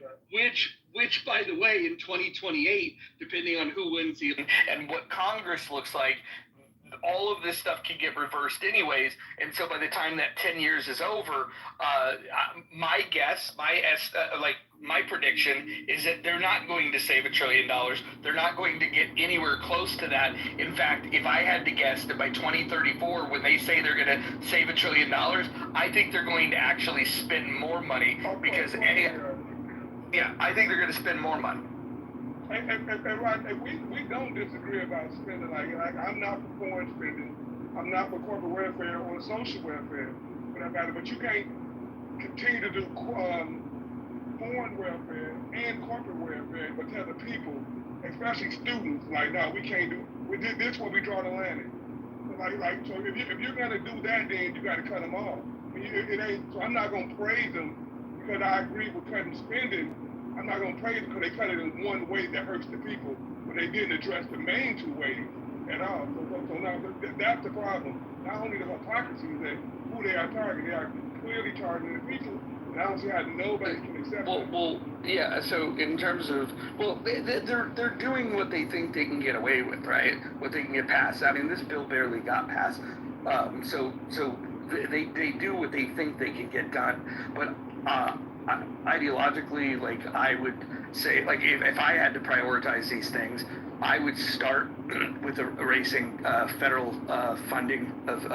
Which, by the way, in 2028, depending on who wins the and what Congress looks like, all of this stuff can get reversed anyways. And so by the time that 10 years is over, my guess, my prediction is that they're not going to save $1 trillion. They're not going to get anywhere close to that. In fact, if I had to guess that by 2034, when they say they're going to save $1 trillion, I think they're going to actually spend more money because, yeah, I think they're going to spend more money. And we don't disagree about spending. Like I'm not for foreign spending. I'm not for corporate welfare or social welfare, for that matter. But you can't continue to do foreign welfare and corporate welfare, but tell the people, especially students, like, no, we can't do. This is where we draw the line. So if you're gonna do that, then you got to cut them off. It ain't. So I'm not gonna praise them because I agree with cutting spending. I'm not going to praise them because they cut it in one way that hurts the people, but they didn't address the main two ways at all. So now that's the problem. Not only the hypocrisy is that who they are targeting, they are clearly targeting the people. And I don't see how nobody can accept that. Well, yeah. So in terms of, they're doing what they think they can get away with, right? What they can get past. I mean, this bill barely got passed. So they do what they think they can get done, but. Ideologically, like I would say, like if I had to prioritize these things, I would start with erasing federal funding of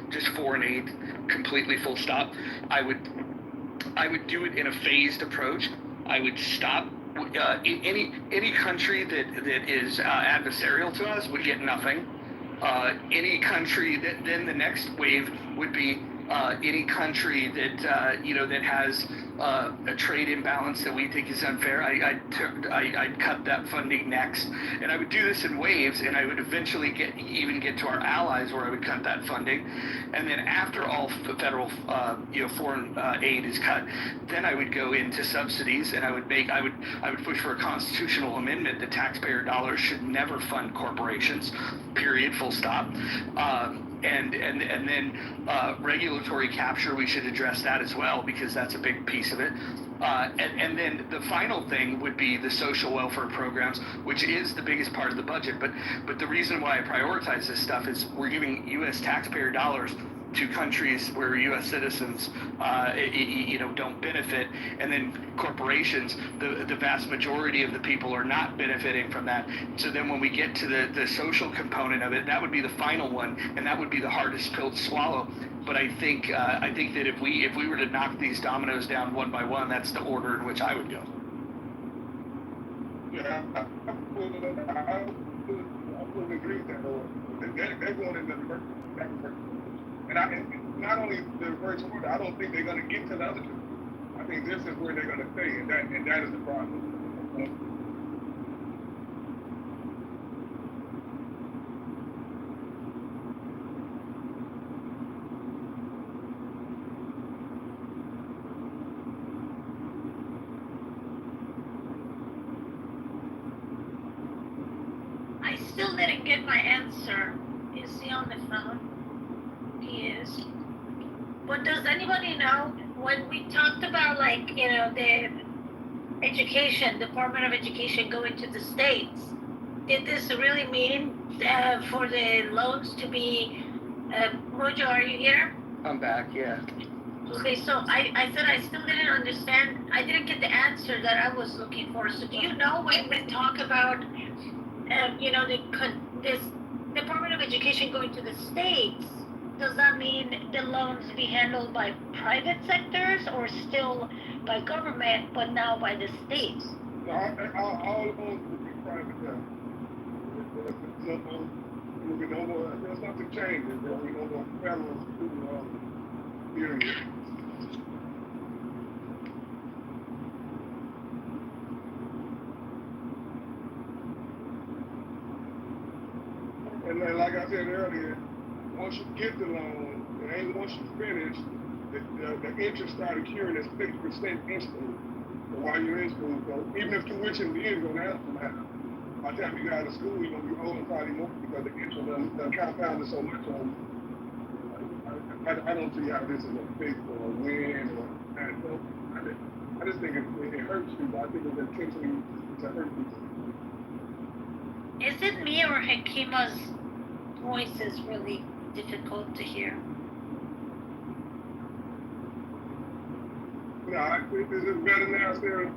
just foreign aid completely, full stop. I would do it in a phased approach. I would stop any country that is adversarial to us would get nothing. Any country that then the next wave would be any country that that has a trade imbalance that we think is unfair. I'd cut that funding next, and I would do this in waves, and I would eventually get to our allies where I would cut that funding, and then after all federal foreign aid is cut, then I would go into subsidies, and I would push for a constitutional amendment that taxpayer dollars should never fund corporations. Period. Full stop. And then regulatory capture, we should address that as well because that's a big piece of it. And then the final thing would be the social welfare programs, which is the biggest part of the budget. But the reason why I prioritize this stuff is we're giving U.S. taxpayer dollars to countries where U.S. citizens, don't benefit, and then corporations, the vast majority of the people are not benefiting from that. So then when we get to the social component of it, that would be the final one, and that would be the hardest pill to swallow. But I think that if we were to knock these dominoes down one by one, that's the order in which I would go. Yeah, I would agree with that. They're going in the reverse. And not only the reverse order, I don't think they're going to get to the other two. I think this is where they're going to stay, and that is the problem. I still didn't get my answer. Is he on the phone? He is. But does anybody know when we talked about the education, Department of Education going to the states, did this really mean for the loans to be, Roger, are you here? I'm back, yeah. Okay, so I said I still didn't understand. I didn't get the answer that I was looking for. So do you know when we talk about, this Department of Education going to the states, does that mean the loans be handled by private sectors or still by government, but now by the states? All the loans will be privatized. There's no more. There's nothing changing. There'll be no more federal student loans. Period. And then, like I said earlier, once you get the loan, and once you finish, the interest started accruing at 6% instantly. So while you're in school, so even if tuition is going to happen, by the time you get out of school, you're going to be owing probably more because the interest done compounded so much on you. I don't see how this is a fix or a win or I just think it hurts people. I think it's intentionally to hurt people. Is it me or Hakima's voice is really difficult to hear? No, I think this is better now, Sarah.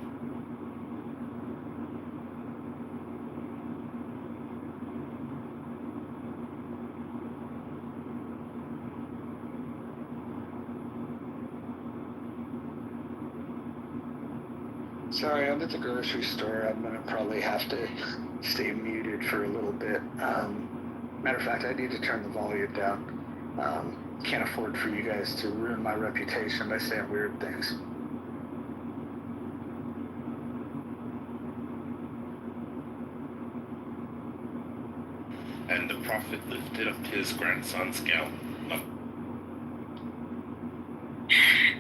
Sorry, I'm at the grocery store. I'm gonna probably have to stay muted for a little bit. Matter of fact, I need to turn the volume down. Can't afford for you guys to ruin my reputation by saying weird things. And the prophet lifted up his grandson's scalp.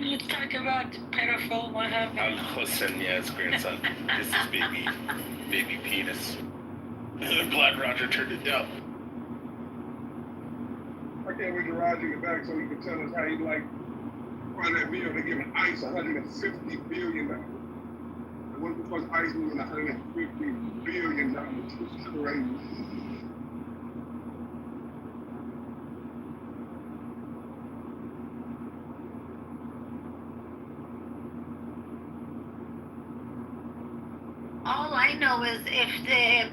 Let's talk about pedophile. What happened? Al-Hussein, yeah, his grandson. This is baby penis. Glad Roger turned it down. I can't wait to Roger get back so he can tell us how he like find that video to give him ICE $150 billion. What the fuck ICE moving $150 billion? It's crazy. All I know is if the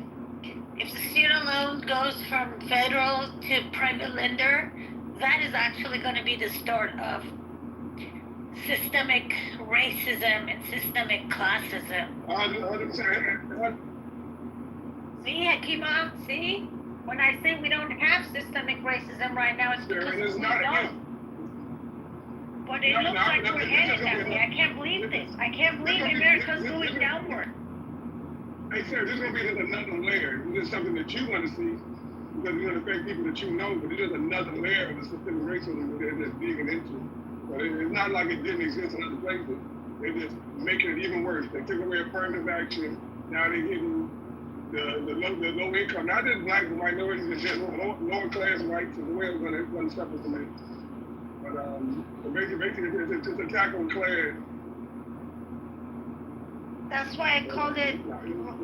student loan goes from federal to private lender, that is actually going to be the start of systemic racism and systemic classism. See, Hakima, see? When I say we don't have systemic racism right now, it's because we don't. But it looks like we're headed that way. I can't believe this. I can't believe America's going downward. Hey, sir, this is going to be just another layer. It's just something that you want to see because you're going to affect people that you know, but it's just another layer of the systemic racism that they're just digging into. But it's not like it didn't exist in other places. They're just making it even worse. They took away affirmative action. Now they're giving the low income, not just black but minorities, but just lower class whites is the way it's going to suffer from it. But basically, it's just an attack on class. That's why I called it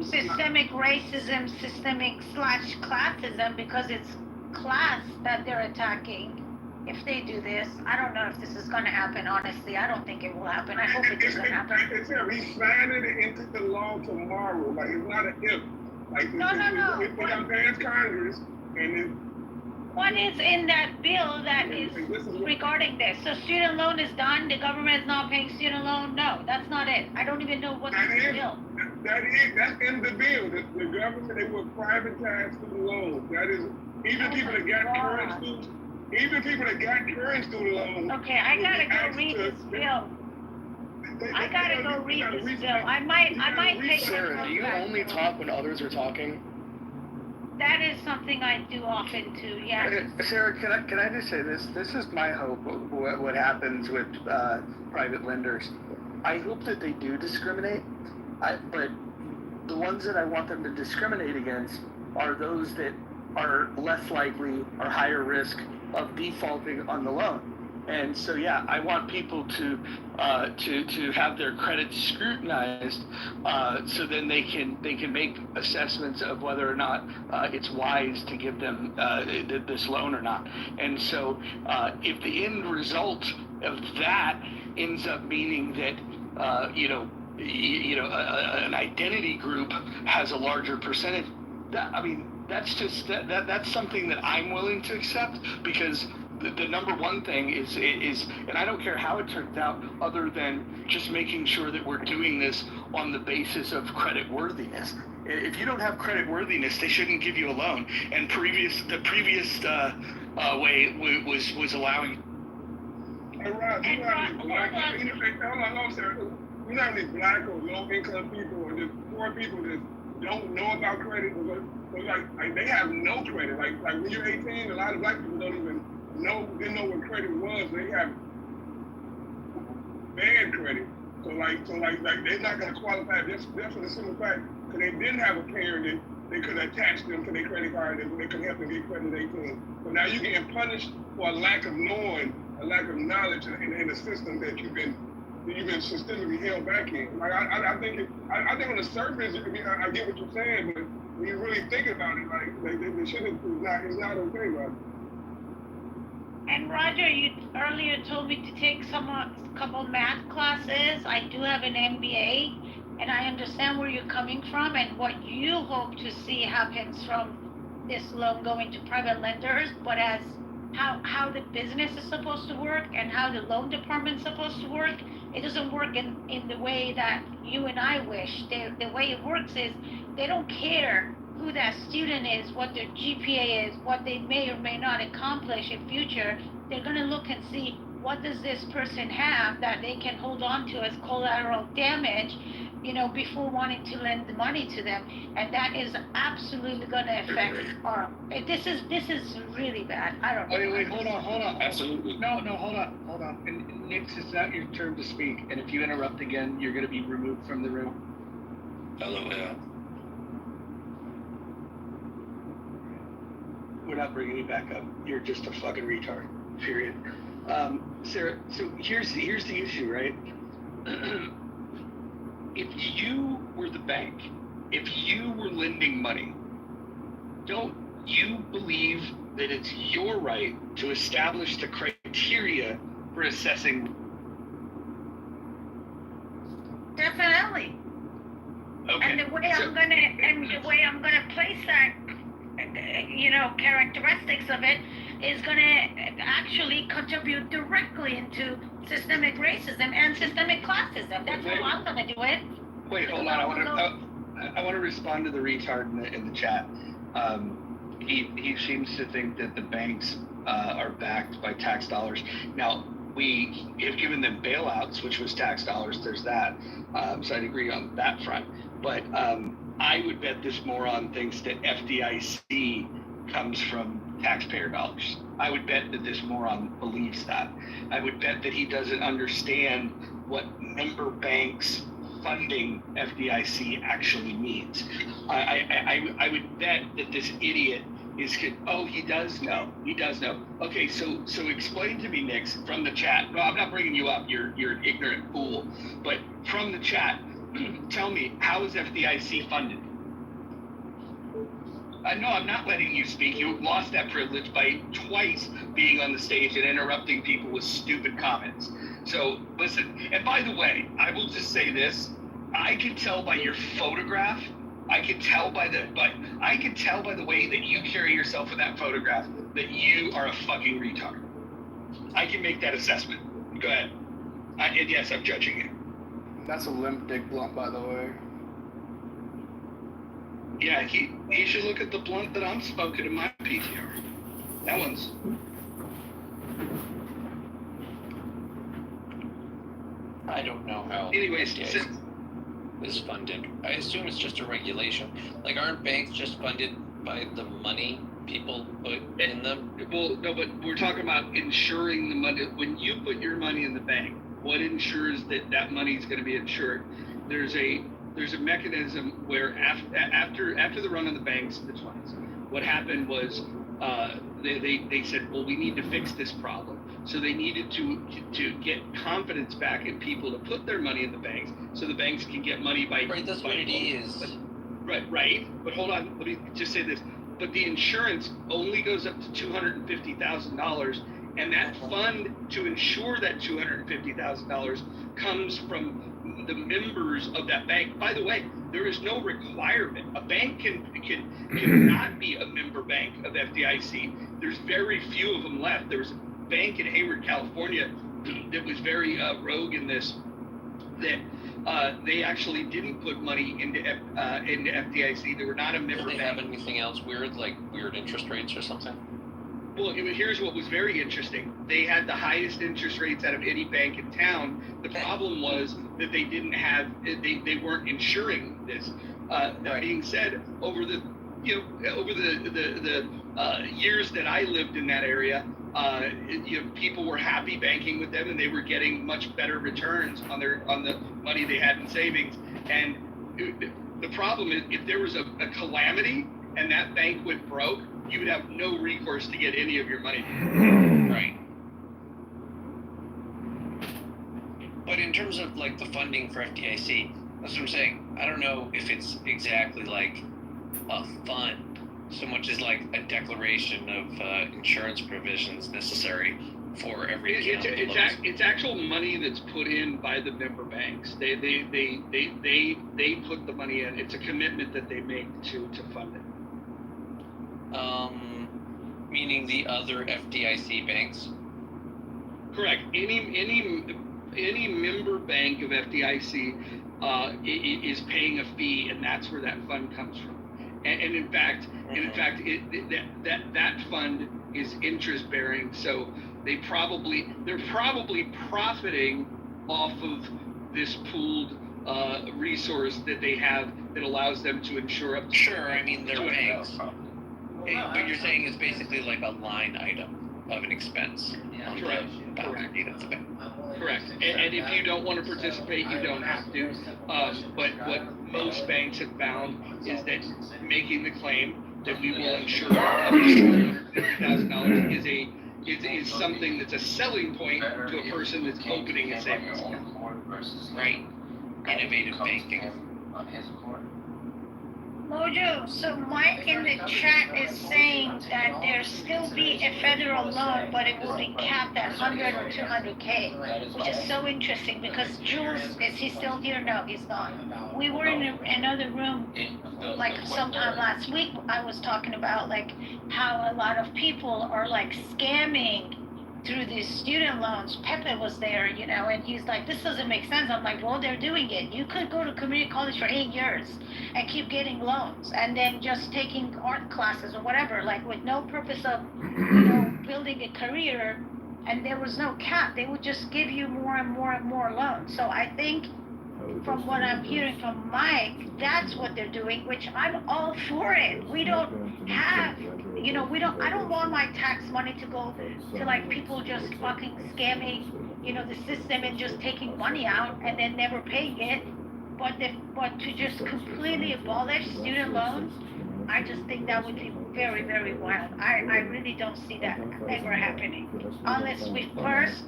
systemic racism, systemic/classism, because it's class that they're attacking. If they do this, I don't know if this is going to happen, honestly. I don't think it will happen. I hope it doesn't happen. It's he's signing it into the law tomorrow. Like, it's not an if. Like, no. It's going to pass Congress, and it... What is in that bill that is regarding this? So student loan is done, the government is not paying student loan? No, that's not it. I don't even know what's in the bill. That's in the bill. The government, they will privatize student loans. That is, even people that got current student loans. Okay, I gotta go read this bill. I gotta go read this bill. I might take Sarah, do you only talk when others are talking? That is something I do often too, yeah. Sarah, can I just say this? This is my hope, what happens with private lenders. I hope that they do discriminate, but the ones that I want them to discriminate against are those that are less likely or higher risk of defaulting on the loan. And so, yeah, I want people to have their credit scrutinized, so then they can make assessments of whether or not it's wise to give them this loan or not. And so, if the end result of that ends up meaning that an identity group has a larger percentage, that's just that's something that I'm willing to accept, because the number one thing is, and I don't care how it turns out, other than just making sure that we're doing this on the basis of credit worthiness. If you don't have credit worthiness, they shouldn't give you a loan. And the previous way was allowing. Hey, Rob, you know how many black, you know how many black or low-income people or just poor people that don't know about credit? Like they have no credit. Like when you're 18, a lot of black people don't even didn't know what credit was. They have bad credit. So they're not gonna qualify just for the simple fact because they didn't have a parent that they could attach them to their credit card and they could help them get credit at 18. So now you're getting punished for a lack of knowing, a lack of knowledge in the system that you've been systemically held back in. Like I think on the surface, I get what you're saying, but when you really think about it, the shit is not okay, Roger. And Roger, you earlier told me to take couple math classes. I do have an MBA, and I understand where you're coming from and what you hope to see happens from this loan going to private lenders. But as how the business is supposed to work and how the loan department is supposed to work, it doesn't work in the way that you and I wish. The way it works is they don't care who that student is, what their GPA is, what they may or may not accomplish in future. They're going to look and see what does this person have that they can hold on to as collateral damage, before wanting to lend the money to them. And that is absolutely going to affect this is really bad. I don't know. Wait, hold on. Absolutely. No, hold on. And Nick, it's not your turn to speak. And if you interrupt again, you're going to be removed from the room. LOL. We're not bringing you back up. You're just a fucking retard. Period. Sarah, so here's the issue, right? If you were the bank, if you were lending money, don't you believe that it's your right to establish the criteria for assessing? Definitely. Okay. And the way I'm gonna place that, characteristics of it is gonna actually contribute directly into systemic racism and systemic classism. That's how I'm gonna do it. Wait, hold on. I want to respond to the retard in the chat. He seems to think that the banks are backed by tax dollars. Now, we have given them bailouts, which was tax dollars. There's that. So I'd agree on that front. But I would bet this moron thinks that FDIC comes from taxpayer dollars. I would bet that this moron believes that. I would bet that he doesn't understand what member banks funding FDIC actually means. I would bet that this idiot he does know. Okay, so explain to me, Nick, from the chat. No, I'm not bringing you up. You're an ignorant fool. But from the chat, tell me, how is FDIC funded? No, I'm not letting you speak. You lost that privilege by twice being on the stage and interrupting people with stupid comments. So listen, and by the way, I will just say this. I can tell by your photograph, I can tell by the way that you carry yourself in that photograph that you are a fucking retard. I can make that assessment. Go ahead. And yes, I'm judging you. That's a limp dick blunt, by the way. Yeah, he should look at the blunt that I'm smoking in my PTR. That one's... I don't know how Anyways, is funded. I assume it's just a regulation. Like, aren't banks just funded by the money people put in them? Well, no, but we're talking about insuring the money. When you put your money in the bank, what ensures that money is going to be insured? There's a mechanism where after the run on the banks in the 20s, what happened was they said, well, we need to fix this problem. So they needed to get confidence back in people to put their money in the banks, so the banks can get money by... Right, that's what it is. Right. But hold on, let me just say this. But the insurance only goes up to $250,000, and that fund to insure that $250,000 comes from the members of that bank. By the way, there is no requirement. A bank can not be a member bank of FDIC. There's very few of them left. bank in Hayward, California, that was very rogue in this. That they actually didn't put money into FDIC. They were not a member Did they bank. have anything else weird, like weird interest rates or something? Well, here's what was very interesting. They had the highest interest rates out of any bank in town. The problem was that they didn't have, they weren't insuring this. That being said, over the years that I lived in that area, people were happy banking with them, and they were getting much better returns on the money they had in savings. And the problem is, if there was a calamity and that bank went broke, you would have no recourse to get any of your money. Right. But in terms of like the funding for FDIC, that's what I'm saying. I don't know if it's exactly like a fund so much as like a declaration of insurance provisions necessary for every account. It's actual money that's put in by the member banks. They put the money in. It's a commitment that they make to fund it. Meaning the other FDIC banks? Correct. Any member bank of FDIC is paying a fee, and that's where that fund comes from. And in fact, that fund is interest bearing. So they're probably profiting off of this pooled resource that they have that allows them to insure up. Sure, I mean they're banks. But you're saying it's basically like a line item of an expense on the balance sheet of the bank. Correct. And if you don't want to participate, you don't have to. But what most banks have found is that making the claim that we will insure $250,000 is something that's a selling point to a person that's opening a savings account. Right. Innovative banking. Mojo, so Mike in the chat is saying that there still be a federal loan, but it will be capped at 100 or 200K, which is so interesting because Jules, is he still here? No, he's not. We were in another room like sometime last week. I was talking about like how a lot of people are like scamming through these student loans. Pepe was there, and he's like, this doesn't make sense. I'm like, well, they're doing it. You could go to community college for 8 years and keep getting loans and then just taking art classes or whatever, like with no purpose of, building a career, and there was no cap. They would just give you more and more and more loans. So I think from what I'm hearing from Mike, that's what they're doing, which I'm all for it. We don't have, I don't want my tax money to go to like people just fucking scamming, the system and just taking money out and then never paying it. But to just completely abolish student loans, I just think that would be very, very wild. I really don't see that ever happening unless we first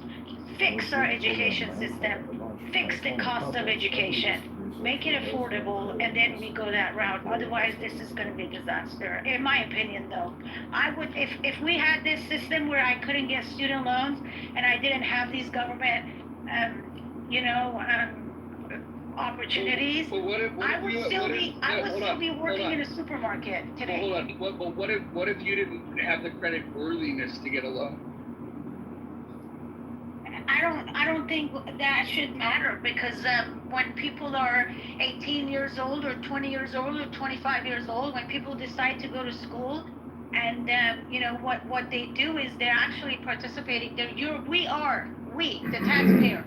fix our education system, fix the cost of education, make it affordable, and then we go that route. Otherwise, this is going to be a disaster. In my opinion, though, I would, if we had this system where I couldn't get student loans and I didn't have these government, opportunities, I would still be working in a supermarket today. Hold on. What if you didn't have the credit worthiness to get a loan? I don't think that should matter because when people are 18 years old or 20 years old or 25 years old, when people decide to go to school, and what they do is they're actually participating. We, the taxpayer,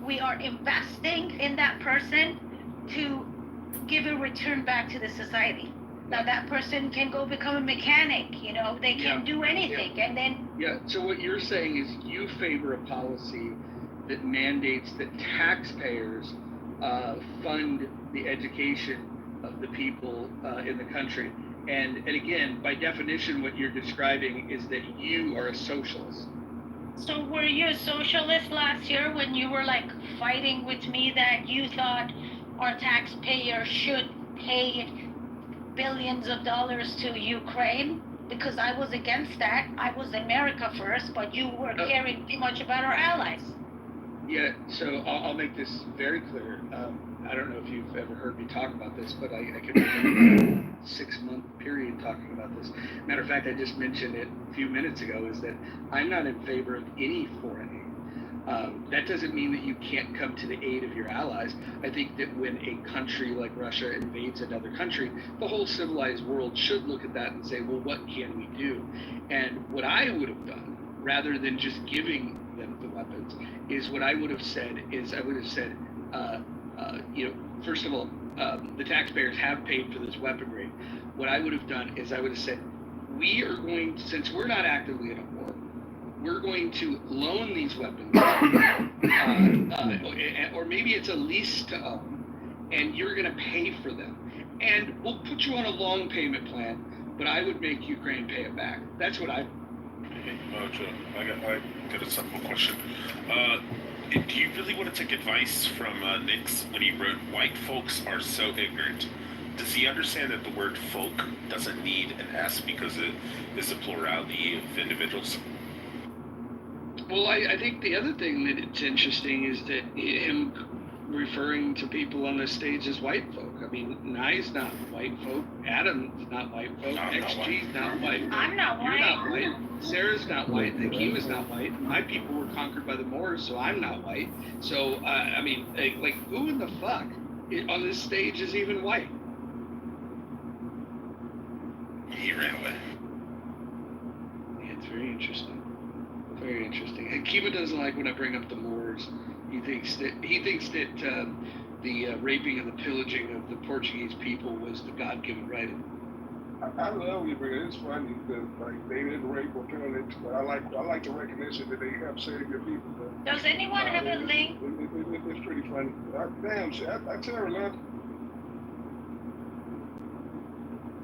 we are investing in that person to give a return back to the society. Now that person can go become a mechanic, they can do anything, and then... Yeah, so what you're saying is you favor a policy that mandates that taxpayers fund the education of the people in the country. And again, by definition, what you're describing is that you are a socialist. So were you a socialist last year when you were like fighting with me that you thought our taxpayers should pay billions of dollars to Ukraine? Because I was against that. I was America first, but you were caring too much about our allies. Yeah, so I'll make this very clear. I don't know if you've ever heard me talk about this, but I could remember a 6-month period talking about this. Matter of fact, I just mentioned it a few minutes ago, is that I'm not in favor of any foreign aid. That doesn't mean that you can't come to the aid of your allies. I think that when a country like Russia invades another country, the whole civilized world should look at that and say, well, what can we do? And what I would have done, rather than just giving them the weapons, is what I would have said is first of all, the taxpayers have paid for this weaponry. What I would have done is I would have said, we are going to, since we're not actively in a war, we're going to loan these weapons, or maybe it's a lease to own, and you're going to pay for them. And we'll put you on a long payment plan, but I would make Ukraine pay it back. That's what I. Joe, I got a simple question. Do you really want to take advice from Nix when he wrote, "White folks are so ignorant"? Does he understand that the word folk doesn't need an S because it is a plurality of individuals? Well, I think the other thing that it's interesting is that him referring to people on the stage as white folk. I mean, Nye's not white folk. Adam's not white folk. XG's not white. I'm not white. You're not white. Sarah's not white. Hakeem not white. My people were conquered by the Moors, so I'm not white. So, I mean, like, who in the fuck on this stage is even white? He ran away. Yeah, it's very interesting. Very interesting. Hakeem doesn't like when I bring up the Moors. He thinks that the raping and the pillaging of the Portuguese people was the God-given right. I love you, but it's funny because like they didn't rape or pillage, but I like the recognition that they have saved your people. But, does anyone have a link? It's pretty funny. Damn, shit, I tell her, love.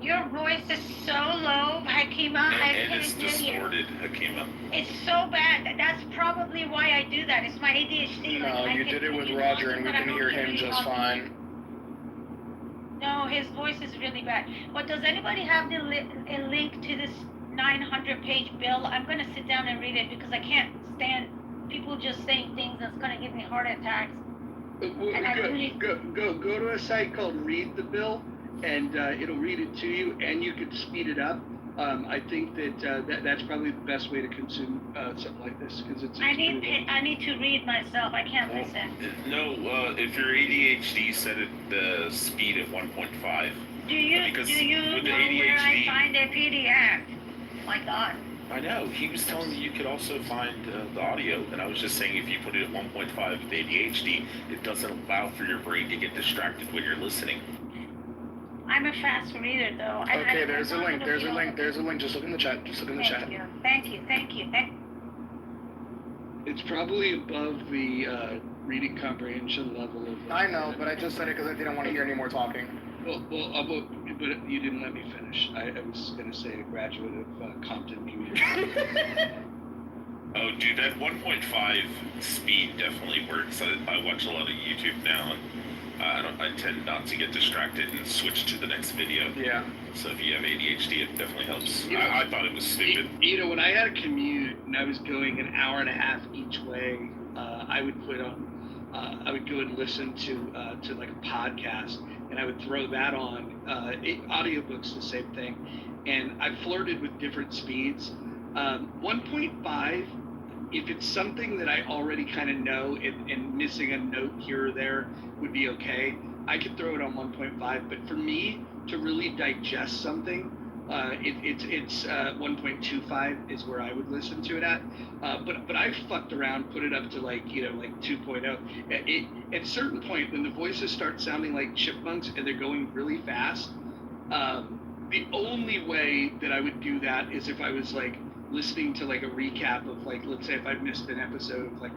Your voice is so low, Hakima. And it's distorted, Hakima. It's so bad. That's probably why I do that. It's my ADHD. No, you did it with Roger, and we can hear him just fine. No, his voice is really bad. But does anybody have a link to this 900-page bill? I'm going to sit down and read it because I can't stand people just saying things that's going to give me heart attacks. Go to a site called Read the Bill, and it'll read it to you, and you can speed it up. I think that's probably the best way to consume something like this because it's. I need to read myself. I can't listen. No, if your ADHD set it the speed at 1.5. Do you know where I find a PDF? My God. I know. He was telling me you could also find the audio, and I was just saying if you put it at 1.5 with ADHD, it doesn't allow for your brain to get distracted when you're listening. I'm a fast reader, though. Okay, there's a link. There's a link. Just look in the chat. Thank you. It's probably above the reading comprehension level of. I know, but I just said it because I didn't want to hear any more talking. Well, but you didn't let me finish. I was going to say a graduate of Compton Community. Oh, dude, that 1.5 speed definitely works. I watch a lot of YouTube now, and I tend not to get distracted and switch to the next video. Yeah. So if you have ADHD, it definitely helps. I thought it was stupid. When I had a commute and I was going an hour and a half each way, I would I would go and listen to like a podcast, and I would throw that on. Audiobooks, the same thing. And I flirted with different speeds. 1.5, if it's something that I already kind of know and missing a note here or there would be okay. I could throw it on 1.5, but for me to really digest something, it's 1.25 is where I would listen to it at. But I fucked around, put it up to like 2.0. At a certain point, when the voices start sounding like chipmunks and they're going really fast, the only way that I would do that is if I was like listening to like a recap of like, let's say if I missed an episode of like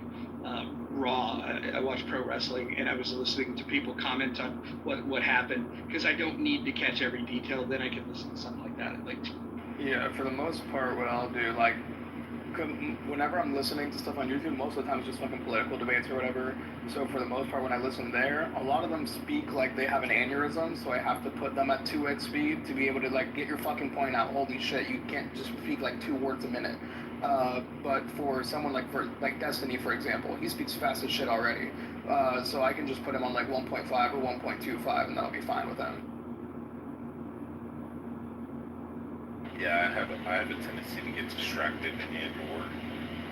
Raw, I watch pro wrestling, and I was listening to people comment on what happened because I don't need to catch every detail. Then I can listen to something like that. Yeah, for the most part, what I'll do, like, whenever I'm listening to stuff on YouTube, most of the time it's just fucking political debates or whatever. So for the most part, when I listen there, a lot of them speak like they have an aneurysm, so I have to put them at 2x speed to be able to like get your fucking point out. Holy shit, you can't just speak like 2 words a minute. But for someone like Destiny, for example, he speaks fast as shit already. So I can just put him on like 1.5 or 1.25, and that'll be fine with him. Yeah, I have a tendency to get distracted and or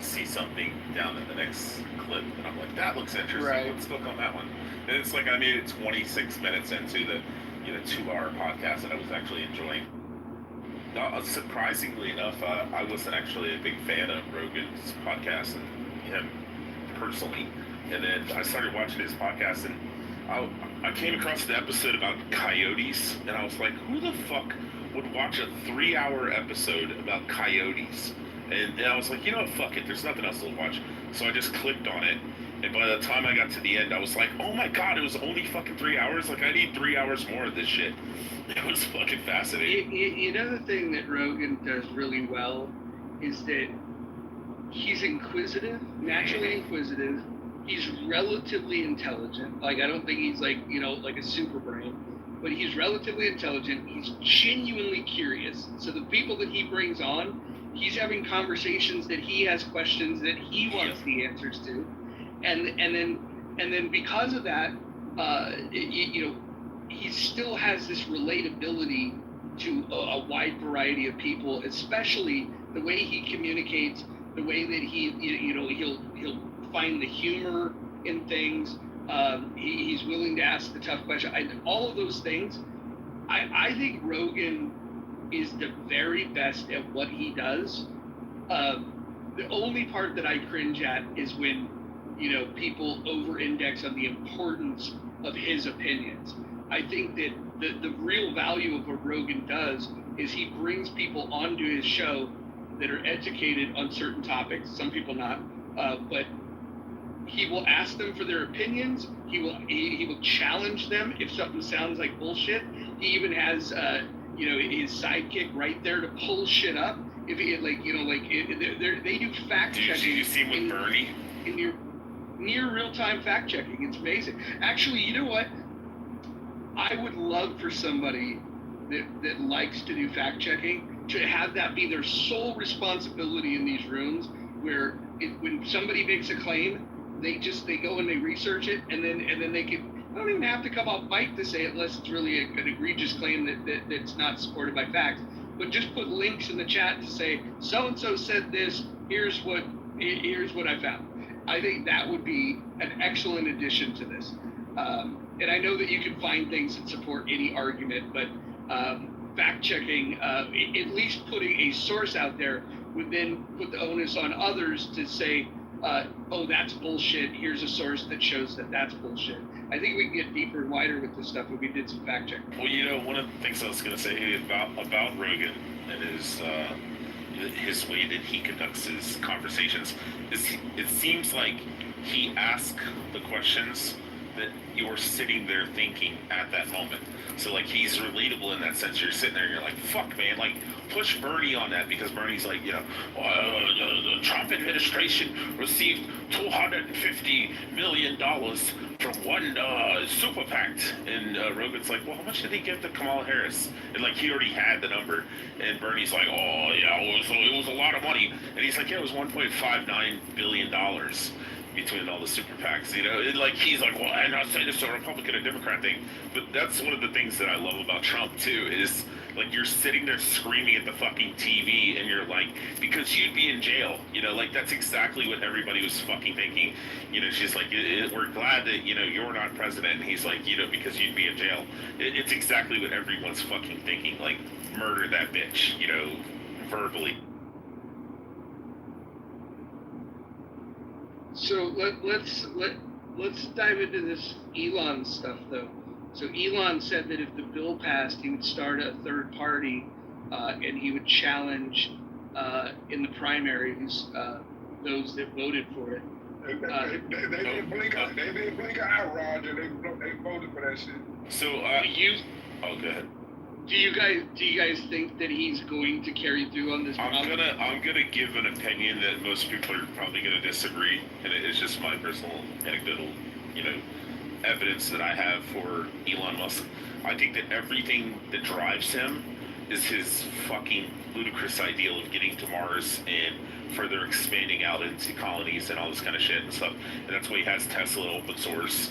see something down in the next clip, and I'm like, that looks interesting. Right. Let's click on that one. And it's like I made it 26 minutes into the 2-hour podcast that I was actually enjoying. Surprisingly enough, I wasn't actually a big fan of Rogan's podcast and him personally. And then I started watching his podcast, and I came across the episode about coyotes, and I was like, who the fuck would watch a 3-hour episode about coyotes? And I was like, you know what, fuck it, there's nothing else to watch. So I just clicked on it, and by the time I got to the end, I was like, oh my god, it was only fucking 3 hours? Like, I need 3 hours more of this shit. It was fucking fascinating. Another thing that Rogan does really well is that he's inquisitive, naturally inquisitive. He's relatively intelligent. Like, I don't think he's like, like a super brain, but he's relatively intelligent. He's genuinely curious. So the people that he brings on, he's having conversations that he has questions that he wants the answers to. And then because of that, he still has this relatability to a wide variety of people, especially the way he communicates, the way that he'll find the humor in things. He's willing to ask the tough question. All of those things. I think Rogan is the very best at what he does. The only part that I cringe at is when people over-index on the importance of his opinions. I think that the real value of what Rogan does is he brings people onto his show that are educated on certain topics, some people not, but he will ask them for their opinions. He will challenge them if something sounds like bullshit. He even has his sidekick right there to pull shit up. If he they do fact checking. Did you see him with Bernie? In near real-time fact checking. It's amazing. Actually, you know what? I would love for somebody that likes to do fact checking to have that be their sole responsibility in these rooms, where when somebody makes a claim, they go and they research it, and then they don't even have to come off mic to say it unless it's really an egregious claim that's not supported by facts. But just put links in the chat to say so and so said this. Here's what I found. I think that would be an excellent addition to this. And I know that you can find things that support any argument, but fact checking, at least putting a source out there, would then put the onus on others to say, oh, that's bullshit. Here's a source that shows that that's bullshit. I think we can get deeper and wider with this stuff if we did some fact checking. Well, one of the things I was going to say about Rogan and his way that he conducts his conversations is it seems like he asks the questions that you're sitting there thinking at that moment. So like he's relatable in that sense. You're sitting there and you're like, fuck man, like push Bernie on that, because Bernie's like, the Trump administration received $250 million from one super PAC. And Rogan's like, well, how much did he give to Kamala Harris? And like he already had the number. And Bernie's like, oh yeah, it was a lot of money. And he's like, yeah, it was $1.59 billion. Between all the super PACs, he's like, well, I'm not saying it's a Republican or Democrat thing, but that's one of the things that I love about Trump too, is like you're sitting there screaming at the fucking TV and you're like, because you'd be in jail, that's exactly what everybody was fucking thinking. She's like, we're glad that, you're not president. And he's like, because you'd be in jail. It's exactly what everyone's fucking thinking, like murder that bitch, verbally. So let's dive into this Elon stuff though. So Elon said that if the bill passed, he would start a third party, and he would challenge in the primaries those that voted for it. They didn't blink an eye, Roger. They voted for that shit. So go ahead. Do you guys think that he's going to carry through on this? I'm gonna give an opinion that most people are probably gonna disagree, and it's just my personal anecdotal, evidence that I have for Elon Musk. I think that everything that drives him is his fucking ludicrous ideal of getting to Mars and further expanding out into colonies and all this kind of shit and stuff. And that's why he has Tesla open source.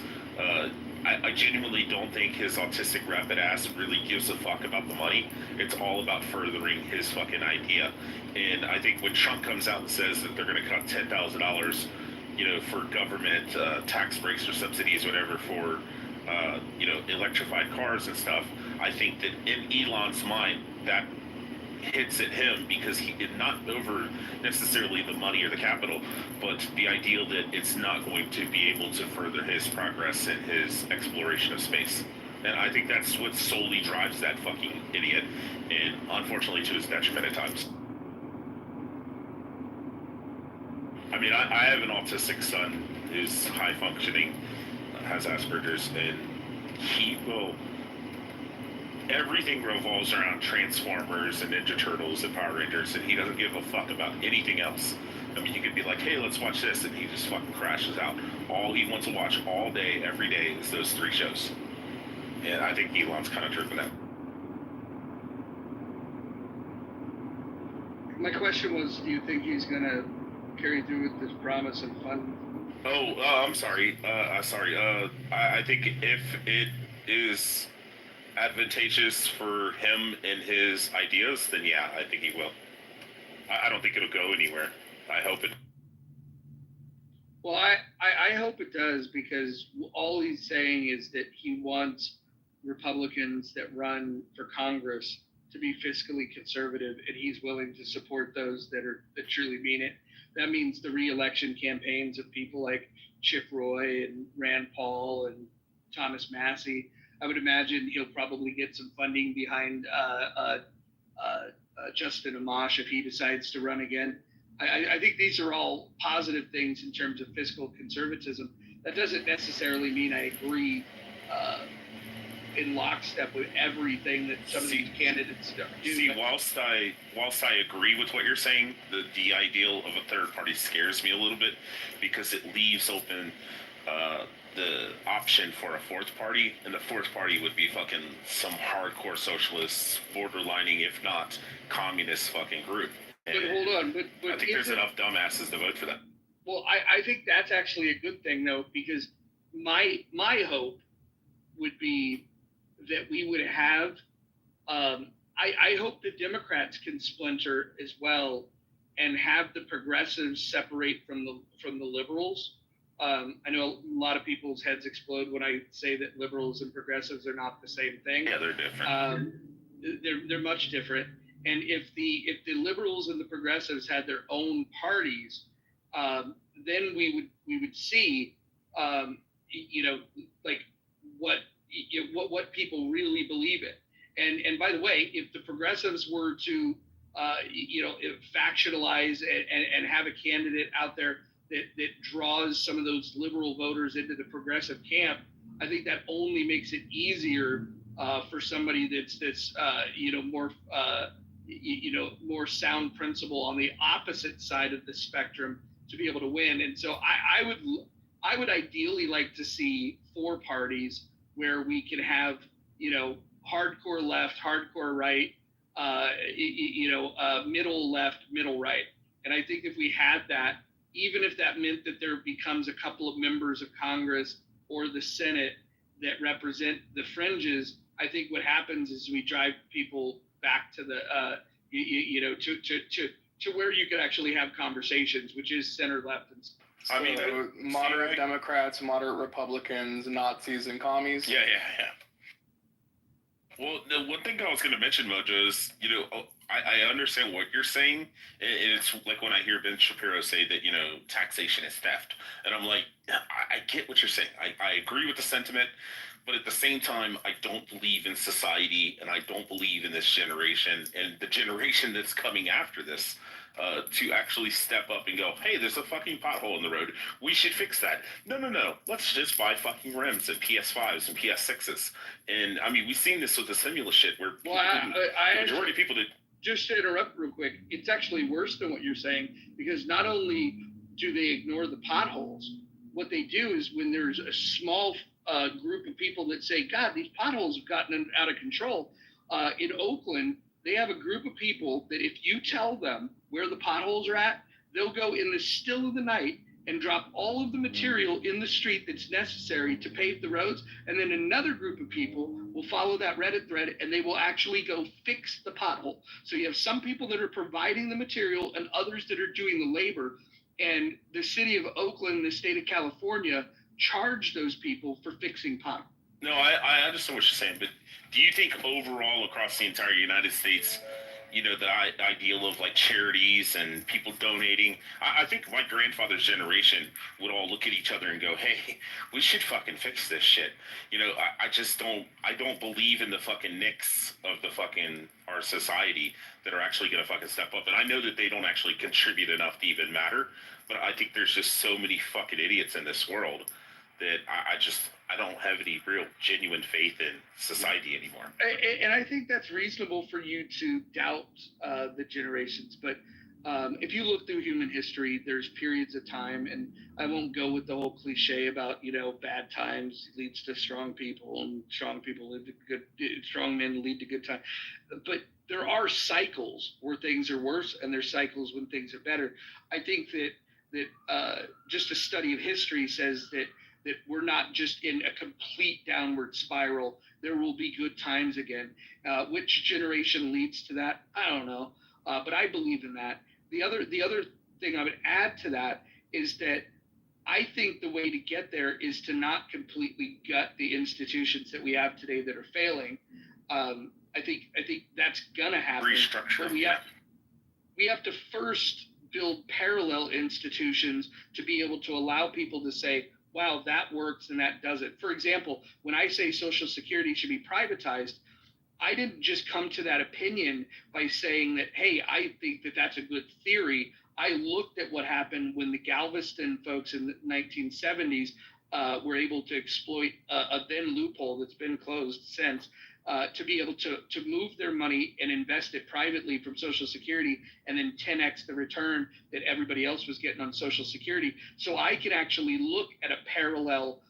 I genuinely don't think his autistic rapid ass really gives a fuck about the money. It's all about furthering his fucking idea. And I think when Trump comes out and says that they're going to cut $10,000, for government tax breaks or subsidies, whatever, for electrified cars and stuff, I think that in Elon's mind that hits at him because he did not over necessarily the money or the capital, but the ideal that it's not going to be able to further his progress in his exploration of space. And I think that's what solely drives that fucking idiot, and unfortunately to his detriment at times. I mean, I have an autistic son who's high functioning, has Asperger's, and he will. Everything revolves around Transformers and Ninja Turtles and Power Rangers, and he doesn't give a fuck about anything else. I mean, you could be like, hey, let's watch this, and he just fucking crashes out. All he wants to watch all day, every day, is those 3 shows. And I think Elon's kind of true for that. My question was, do you think he's going to carry through with this promise of fun? I'm sorry. I think if it is advantageous for him and his ideas, then yeah, I think he will. I don't think it'll go anywhere. I hope it. Well, I hope it does, because all he's saying is that he wants Republicans that run for Congress to be fiscally conservative, and he's willing to support those that truly mean it. That means the re-election campaigns of people like Chip Roy and Rand Paul and Thomas Massey. I would imagine he'll probably get some funding behind Justin Amash if he decides to run again. I think these are all positive things in terms of fiscal conservatism. That doesn't necessarily mean I agree in lockstep with everything that some of these candidates do. See, whilst I agree with what you're saying, the ideal of a third party scares me a little bit, because it leaves open the option for a fourth party, and the fourth party would be fucking some hardcore socialist, borderlining, if not communist fucking group. And but hold on, but I think there's enough dumbasses to vote for that. Well, I think that's actually a good thing, though, because my hope would be that we would have. I hope the Democrats can splinter as well, and have the progressives separate from the liberals. I know a lot of people's heads explode when I say that liberals and progressives are not the same thing. Yeah, they're different. They're much different. And if the liberals and the progressives had their own parties, then we would see, like what people really believe in. And by the way, if the progressives were to factionalize and have a candidate out there that draws some of those liberal voters into the progressive camp, I think that only makes it easier for somebody that's more sound principle on the opposite side of the spectrum to be able to win. And so I would ideally like to see 4 parties where we can have hardcore left, hardcore right, middle left, middle right. And I think if we had that, even if that meant that there becomes a couple of members of Congress or the Senate that represent the fringes, I think what happens is we drive people back to the to where you could actually have conversations, which is center left. And I mean, moderate Democrats, moderate Republicans, Nazis, and commies. Yeah. Well, the one thing I was going to mention, Mojo, is, I understand what you're saying. And it's like when I hear Ben Shapiro say that, taxation is theft. And I'm like, I get what you're saying. I agree with the sentiment. But at the same time, I don't believe in society, and I don't believe in this generation and the generation that's coming after this to actually step up and go, hey, there's a fucking pothole in the road. We should fix that. No. Let's just buy fucking rims and PS5s and PS6s. And, I mean, we've seen this with the stimulus shit where the majority of people did. Just to interrupt real quick, it's actually worse than what you're saying, because not only do they ignore the potholes, what they do is when there's a small group of people that say, God, these potholes have gotten out of control. In Oakland, They have a group of people that if you tell them where the potholes are at, they'll go in the still of the night and drop all of the material in the street that's necessary to pave the roads. And then another group of people will follow that Reddit thread and they will actually go fix the pothole. So you have some people that are providing the material and others that are doing the labor. And the city of Oakland, the state of California, charge those people for fixing potholes. No, I understand what you're saying, but do you think overall across the entire United States, you know, the ideal of like charities and people donating, I think my grandfather's generation would all look at each other and go, hey, we should fucking fix this shit. You know, I don't believe in the fucking nicks of the fucking our society that are actually going to fucking step up. And I know that they don't actually contribute enough to even matter, but I think there's just so many fucking idiots in this world that I don't have any real genuine faith in society anymore. And I think that's reasonable for you to doubt the generations. But if you look through human history, there's periods of time, and I won't go with the whole cliche about, you know, bad times leads to strong people and strong people lead to good, strong men lead to good times. But there are cycles where things are worse and there's cycles when things are better. I think that just a study of history says that we're not just in a complete downward spiral. There will be good times again. Which generation leads to that? I don't know, but I believe in that. The other thing I would add to that is that I think the way to get there is to not completely gut the institutions that we have today that are failing. I think that's gonna happen. Restructure. But we have to first build parallel institutions to be able to allow people to say, wow, that works and that doesn't. For example, when I say Social Security should be privatized, I didn't just come to that opinion by saying that, hey, I think that that's a good theory. I looked at what happened when the Galveston folks in the 1970s were able to exploit a then loophole that's been closed since, to be able to move their money and invest it privately from Social Security and then 10x the return that everybody else was getting on Social Security. So I can actually look at a parallel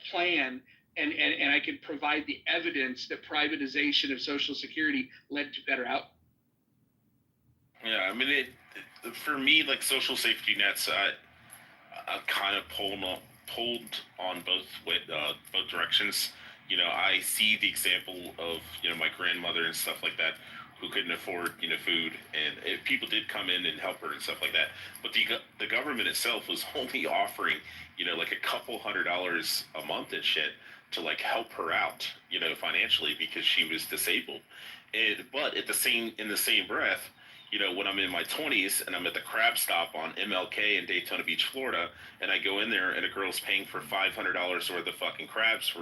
plan and I can provide the evidence that privatization of Social Security led to better outcomes. Yeah, I mean, for me, like social safety nets, I kind of pulled on both directions. You know, I see the example of, you know, my grandmother and stuff like that who couldn't afford, you know, food, and people did come in and help her and stuff like that. But the government itself was only offering, you know, like a couple $100 a month and shit to like help her out, you know, financially because she was disabled. But in the same breath, you know, when I'm in my 20s and I'm at the crab stop on MLK in Daytona Beach, Florida, and I go in there and a girl's paying for $500 worth of fucking crabs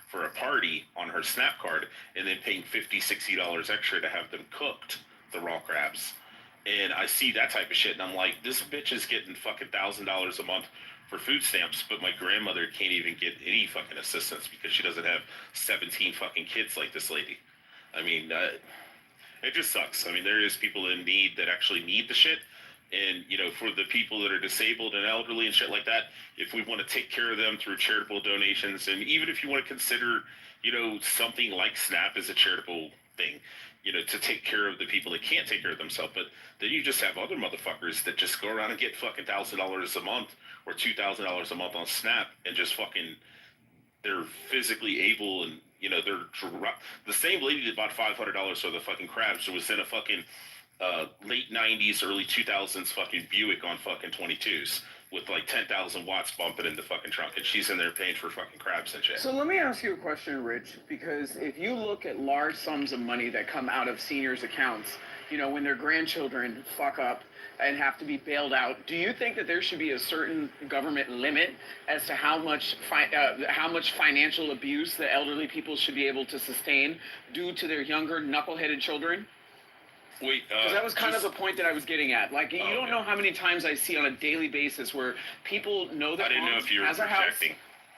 for a party on her SNAP card and then paying $50-$60 extra to have them cooked, the raw crabs. And I see that type of shit and I'm like, this bitch is getting fucking $1,000 a month for food stamps, but my grandmother can't even get any fucking assistance because she doesn't have 17 fucking kids like this lady. I mean, it just sucks. I mean, there is people in need that actually need the shit. And, you know, for the people that are disabled and elderly and shit like that, if we want to take care of them through charitable donations, and even if you want to consider, you know, something like SNAP as a charitable thing, you know, to take care of the people that can't take care of themselves, but then you just have other motherfuckers that just go around and get fucking $1,000 a month or $2,000 a month on SNAP and just fucking, they're physically able and, you know, they're the same lady that bought $500 for the fucking crabs was in a fucking late 90s, early 2000s fucking Buick on fucking 22s with like 10,000 watts bumping in the fucking trunk, and she's in there paying for fucking crabs and shit. So let me ask you a question, Rich, because if you look at large sums of money that come out of seniors' accounts, you know, when their grandchildren fuck up and have to be bailed out, do you think that there should be a certain government limit as to how much financial abuse the elderly people should be able to sustain due to their younger knuckleheaded children? Wait, because that was kind of the point that I was getting at. Like, you don't know how many times I see on a daily basis where people know that I didn't know if you were projecting.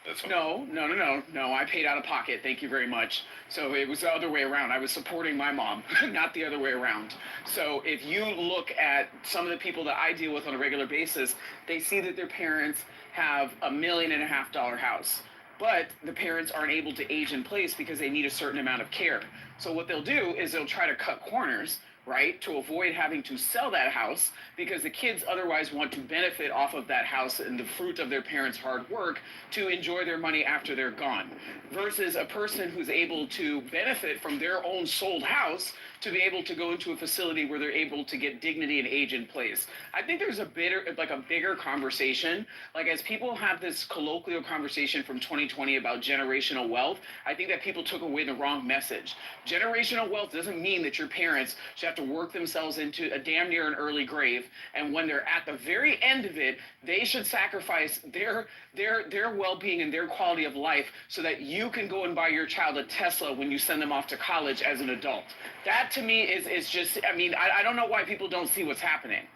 That's No. I paid out of pocket. Thank you very much. So it was the other way around. I was supporting my mom, not the other way around. So if you look at some of the people that I deal with on a regular basis, they see that their parents have $1.5 million house. but the parents aren't able to age in place because they need a certain amount of care. So what they'll do is they'll try to cut corners, right, to avoid having to sell that house because the kids otherwise want to benefit off of that house and the fruit of their parents' hard work to enjoy their money after they're gone. Versus a person who's able to benefit from their own sold house to be able to go into a facility where they're able to get dignity and age in place. I think there's a bigger conversation. Like, as people have this colloquial conversation from 2020 about generational wealth, I think that people took away the wrong message. Generational wealth doesn't mean that your parents should have to work themselves into a damn near an early grave, and when they're at the very end of it, they should sacrifice their well-being and their quality of life so that you can go and buy your child a Tesla when you send them off to college as an adult. That to me is just, I mean, I don't know why people don't see what's happening.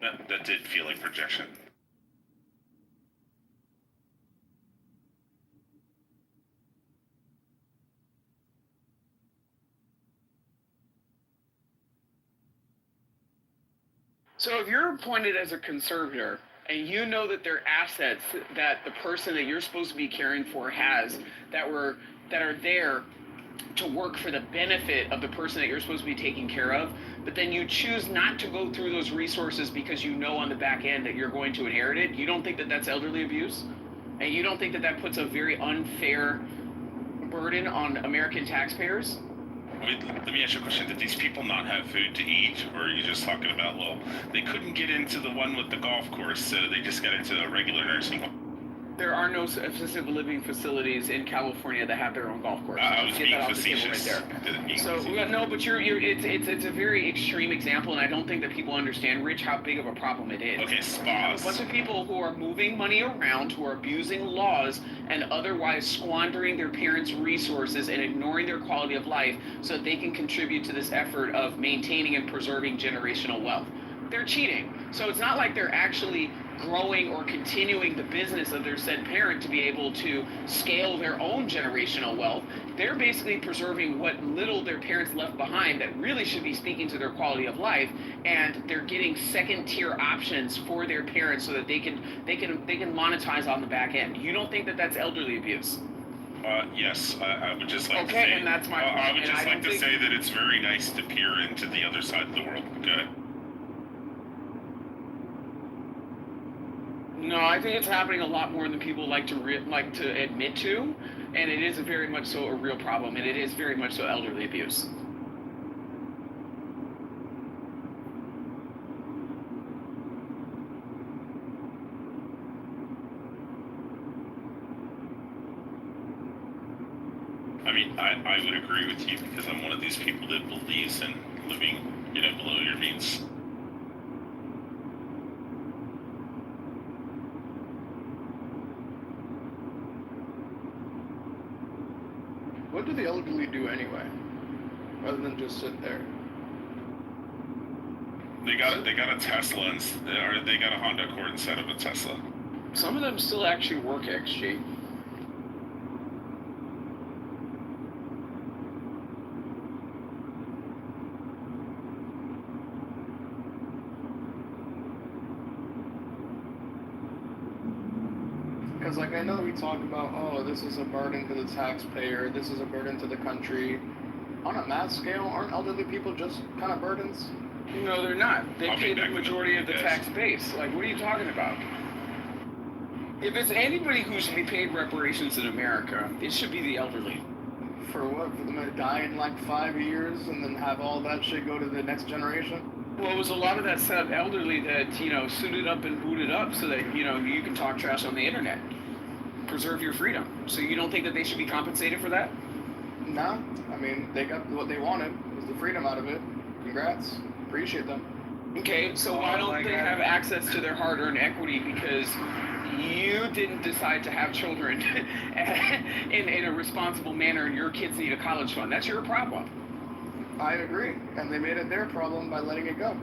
That did feel like projection. So if you're appointed as a conservator and you know that there are assets that the person that you're supposed to be caring for has that are there to work for the benefit of the person that you're supposed to be taking care of, but then you choose not to go through those resources because you know on the back end that you're going to inherit it, you don't think that that's elderly abuse? And you don't think that that puts a very unfair burden on American taxpayers? Let me ask you a question. Did these people not have food to eat, or are you just talking about, well, they couldn't get into the one with the golf course, so they just got into a regular nursing home? There are no assisted living facilities in California that have their own golf course. I was being facetious. No, but it's a very extreme example, and I don't think that people understand, Rich, how big of a problem it is. Okay, spas. A bunch of people who are moving money around, who are abusing laws, and otherwise squandering their parents' resources and ignoring their quality of life so that they can contribute to this effort of maintaining and preserving generational wealth. They're cheating. So it's not like they're actually growing or continuing the business of their said parent to be able to scale their own generational wealth. They're basically preserving what little their parents left behind that really should be speaking to their quality of life, and they're getting second-tier options for their parents so that they can monetize on the back end. You don't think that that's elderly abuse? Yes, I would just like to say. Okay, and that's my point. I would just like to say that it's very nice to peer into the other side of the world. Good. No, I think it's happening a lot more than people like to admit to, and it is very much so a real problem, and it is very much so elderly abuse. I mean, I would agree with you because I'm one of these people that believes in living, below your means. What do the elderly do anyway, rather than just sit there? They got a Tesla, or they got a Honda Accord instead of a Tesla. Some of them still actually work, XG. Because, like, I know we talk about, oh, this is a burden to the taxpayer, this is a burden to the country. On a mass scale, aren't elderly people just kind of burdens? No, they're not. They pay the majority of the tax base. Like, what are you talking about? If it's anybody who should be paid reparations in America, it should be the elderly. For what? For them to die in like 5 years and then have all that shit go to the next generation? Well, it was a lot of that set of elderly that, suited up and booted up so that, you can talk trash on the internet. Preserve your freedom. So you don't think that they should be compensated for that? No. I mean, they got what they wanted, was the freedom out of it. Congrats. Appreciate them. Okay, so why don't they have access to their hard-earned equity? Because you didn't decide to have children in a responsible manner and your kids need a college fund. That's your problem. I agree. And they made it their problem by letting it go.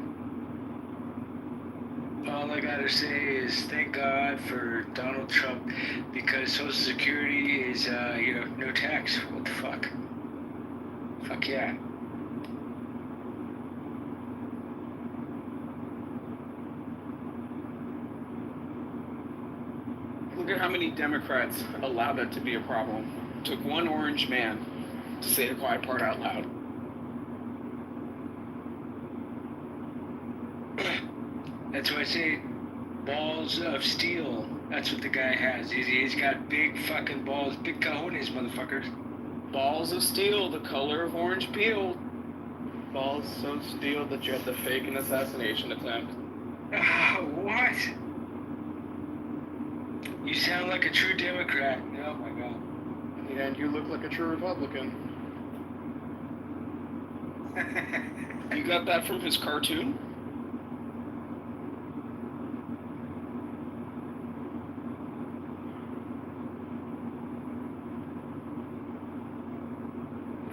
All I gotta say is thank God for Donald Trump, because Social Security is, no tax. What the fuck? Fuck yeah. Look at how many Democrats allowed that to be a problem. Took one orange man to say the quiet part out loud. That's why I say balls of steel. That's what the guy has. He's got big fucking balls, big cojones, motherfuckers. Balls of steel, the color of orange peel. Balls so steel that you had to fake an assassination attempt. What? You sound like a true Democrat. Oh my god. And you look like a true Republican. You got that from his cartoon?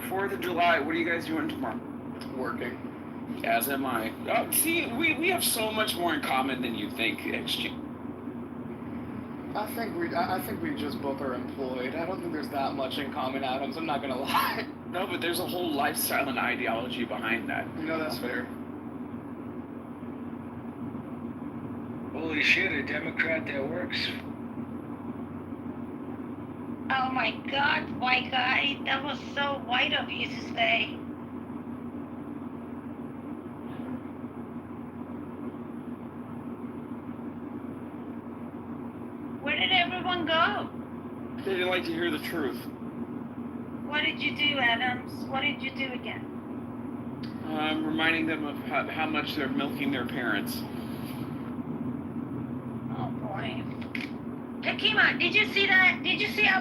Fourth of July, what are you guys doing tomorrow? Working. As am I. Oh, see, we have so much more in common than you think, XG. I think we just both are employed. I don't think there's that much in common, Adams. I'm not gonna lie. No, but there's a whole lifestyle and ideology behind that. You know, that's fair. Holy shit, a Democrat that works. Oh my God, white guy, that was so white of you to say. Where did everyone go? They didn't like to hear the truth. What did you do, Adams? What did you do again? Reminding them of how much they're milking their parents. Oh boy. Hakima, did you see that? Did you see I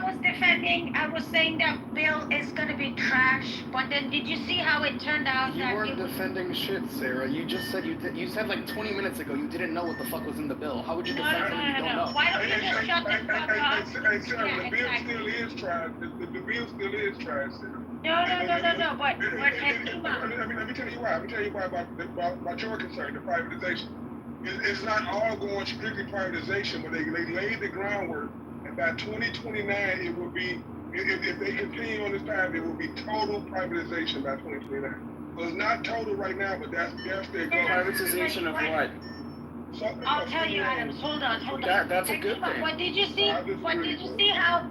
was saying that bill is gonna be trash, but then did you see how it turned out? You weren't defending shit, Sarah. You just said you said like 20 minutes ago you didn't know what the fuck was in the bill. How would you defend something you don't know? Why don't you just shut the fuck up? Hey, Sarah, the bill still is trash. The bill still is trash, Sarah. No, but Hakima. Let me tell you why. About your concern, the privatization. It's not all going strictly privatization, but they laid the groundwork, and by 2029 it will be, if they continue on this path, it will be total privatization by 2029. So it's not total right now, but that's their goal. Privatization of what? I'll tell you, Adams. Hold on. That's a good thing. What did you see?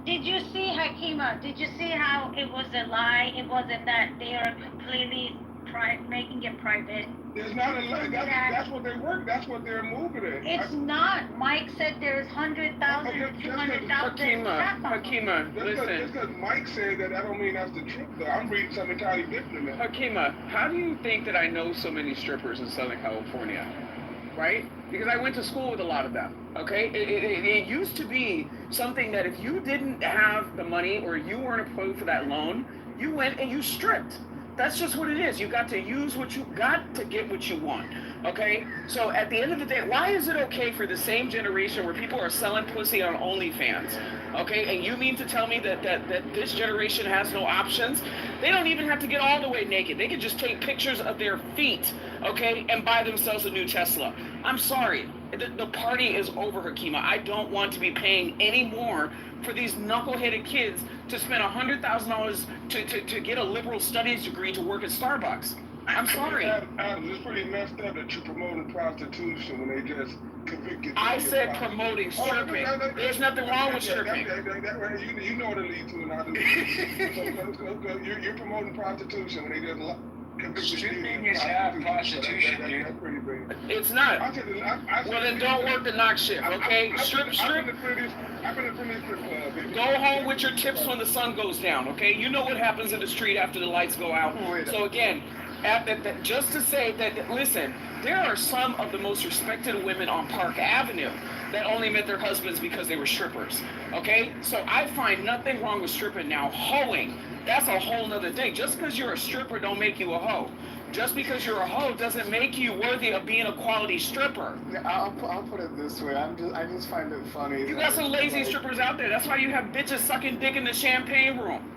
Did you see Hakima? Did you see how it was a lie? It wasn't that they are completely making it private. There's not a lie. That's what they work. That's what they're moving in. It's not. Mike said there's 100,000 to 200,000. Hakima, listen. Just because Mike said that, don't mean that's the truth. Though. I'm reading something entirely different than that. Hakima, how do you think that I know so many strippers in Southern California? Right? Because I went to school with a lot of them, okay? It used to be something that if you didn't have the money or you weren't approved for that loan, you went and you stripped. That's just what it is. You got to use what you got to get what you want, okay? So at the end of the day, why is it okay for the same generation where people are selling pussy on OnlyFans, okay? And you mean to tell me that this generation has no options? They don't even have to get all the way naked. They can just take pictures of their feet, okay, and buy themselves a new Tesla. I'm sorry. The party is over, Hakima. I don't want to be paying any more for these knuckleheaded kids to spend $100,000 to get a liberal studies degree to work at Starbucks. I'm sorry. It's pretty messed up that you're promoting prostitution when they just convicted. I said promoting stripping. There's nothing wrong with stripping. You know what it leads to, and I do. You're promoting prostitution when they just. Stripping is not prostitution, dude. It's not. Well, then don't work the knock shift, okay? Strip. Go home with your tips when the sun goes down, okay? You know what happens in the street after the lights go out. So again, just to say that, listen, there are some of the most respected women on Park Avenue that only met their husbands because they were strippers, okay? So I find nothing wrong with stripping. Now, hoeing, that's a whole nother thing. Just because you're a stripper don't make you a hoe. Just because you're a hoe doesn't make you worthy of being a quality stripper. I'll put it this way. I just find it funny. You got some lazy strippers out there. That's why you have bitches sucking dick in the champagne room.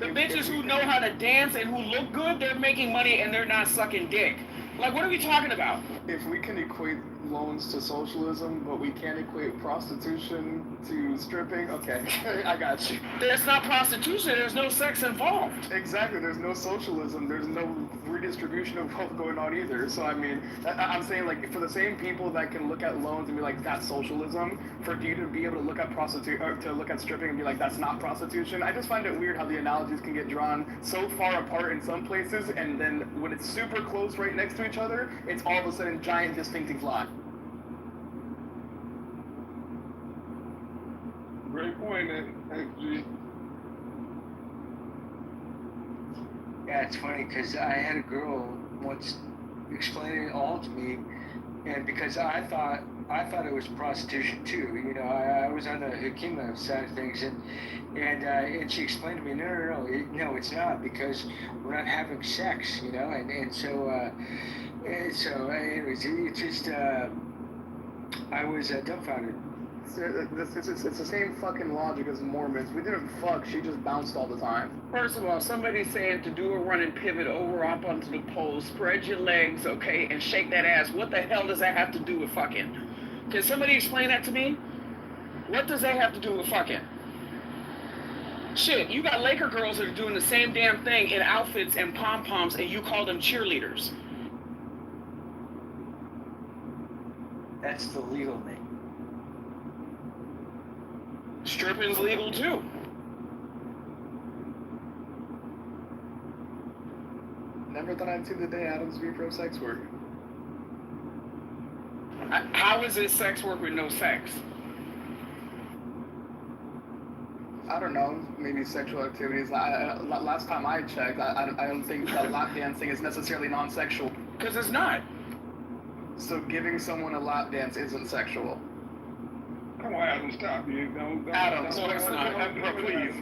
The bitches who know how to dance and who look good, they're making money and they're not sucking dick. Like, what are we talking about? If we can equate loans to socialism, but we can't equate prostitution to stripping, okay, I got you. There's not prostitution, there's no sex involved. Exactly, there's no socialism, there's no redistribution of wealth going on either. So I mean, I'm saying like for the same people that can look at loans and be like that's socialism, for you to be able to look at to look at stripping and be like that's not prostitution. I just find it weird how the analogies can get drawn so far apart in some places, and then when it's super close right next to each other, it's all of a sudden giant distinctive line. Great point, XG. Yeah, it's funny because I had a girl once explaining it all to me, and because I thought it was prostitution too. You know, I was on the Hakima side of things, and she explained to me, no, it's not, because we're not having sex. You know, and so anyways, it's just I was dumbfounded. It's the same fucking logic as Mormons. We didn't fuck, she just bounced all the time. First of all, somebody's saying to do a running pivot over up onto the pole, spread your legs, okay, and shake that ass. What the hell does that have to do with fucking? Can somebody explain that to me? What does that have to do with fucking? Shit, you got Laker girls that are doing the same damn thing in outfits and pom-poms, and you call them cheerleaders. That's the legal name. Stripping's legal too. Never thought I'd see the day Adams be pro sex work. How is it sex work with no sex? I don't know, maybe sexual activities. Last time I checked, I don't think that lap dancing is necessarily non-sexual. Because it's not. So giving someone a lap dance isn't sexual. Come on, Adam, stop. Adam, so it's not. Bro, please.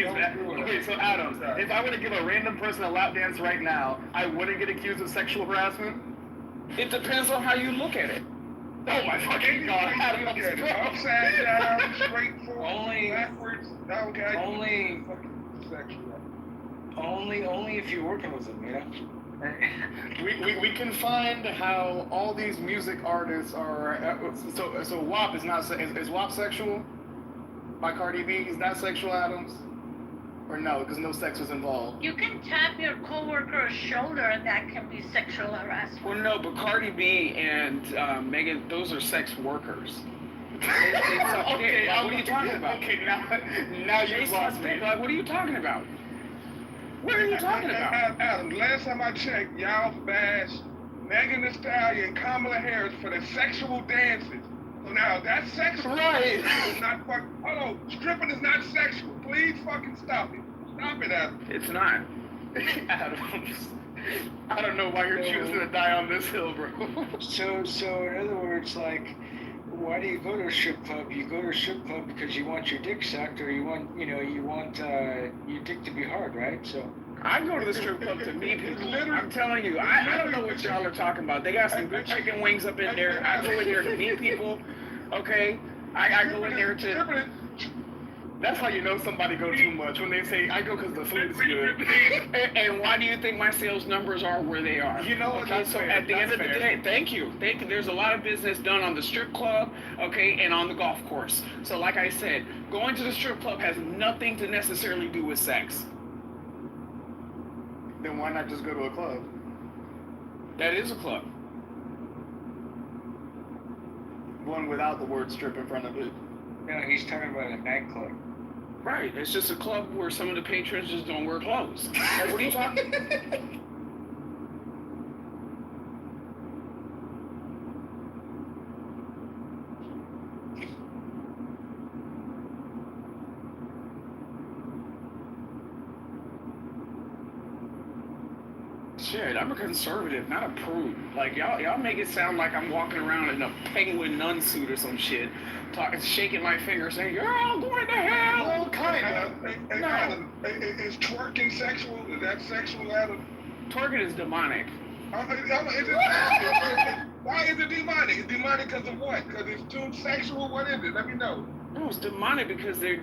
Okay, so Adam, if I were to give a random person a lap dance right now, I wouldn't get accused of sexual harassment? It depends on how you look at it. Oh my fucking god, Adam, upside down, straight forward, backwards, Only if you're working with them, you know? We can find how all these music artists are. So WAP is not. Is WAP sexual? By Cardi B, is that sexual, Adams? Or no, because no sex was involved. You can tap your coworker's shoulder, and that can be sexual harassment. Well, no, but Cardi B and Megan, those are sex workers. Okay, what are you talking about? Okay, now you've lost me. Like, what are you talking about? What are you talking about? Adam, last time I checked, y'all bashed Megan Thee Stallion and Kamala Harris for the sexual dances. So now that's sexual. Right. It's not fucking. Hold on, stripping is not sexual. Please fucking stop it. Stop it, Adam. It's not. Adams, I don't know why you're choosing to die on this hill, bro. So in other words, like, why do you go to a strip club? You go to a strip club because you want your dick sucked, or you want your dick to be hard, right? So I go to the strip club to meet people. I'm telling you, I don't know what y'all are talking about. They got some good chicken wings up in there. I go in there to meet people. Okay, I go in there to. That's how you know somebody go too much, when they say, I go because the food's good. And why do you think my sales numbers are where they are? You know what? Okay, so at the end of the day, thank you. There's a lot of business done on the strip club, okay, and on the golf course. So like I said, going to the strip club has nothing to necessarily do with sex. Then why not just go to a club? That is a club. One without the word strip in front of it. No, he's talking about a nightclub. Right, it's just a club where some of the patrons just don't wear clothes. Like, what are you talking? Shit, I'm a conservative, not a prude. Like, y'all make it sound like I'm walking around in a penguin nun suit or some shit, shaking my finger saying, you're all going to hell! Well, kinda. No. Adam, is twerking sexual? Is that sexual, Adam? Twerking is demonic. Why is it demonic? It's demonic because of what? Because it's too sexual? What is it? Let me know. No, it's demonic because they're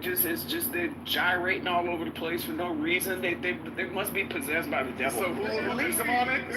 gyrating all over the place for no reason. They must be possessed by the devil. So at least demonic.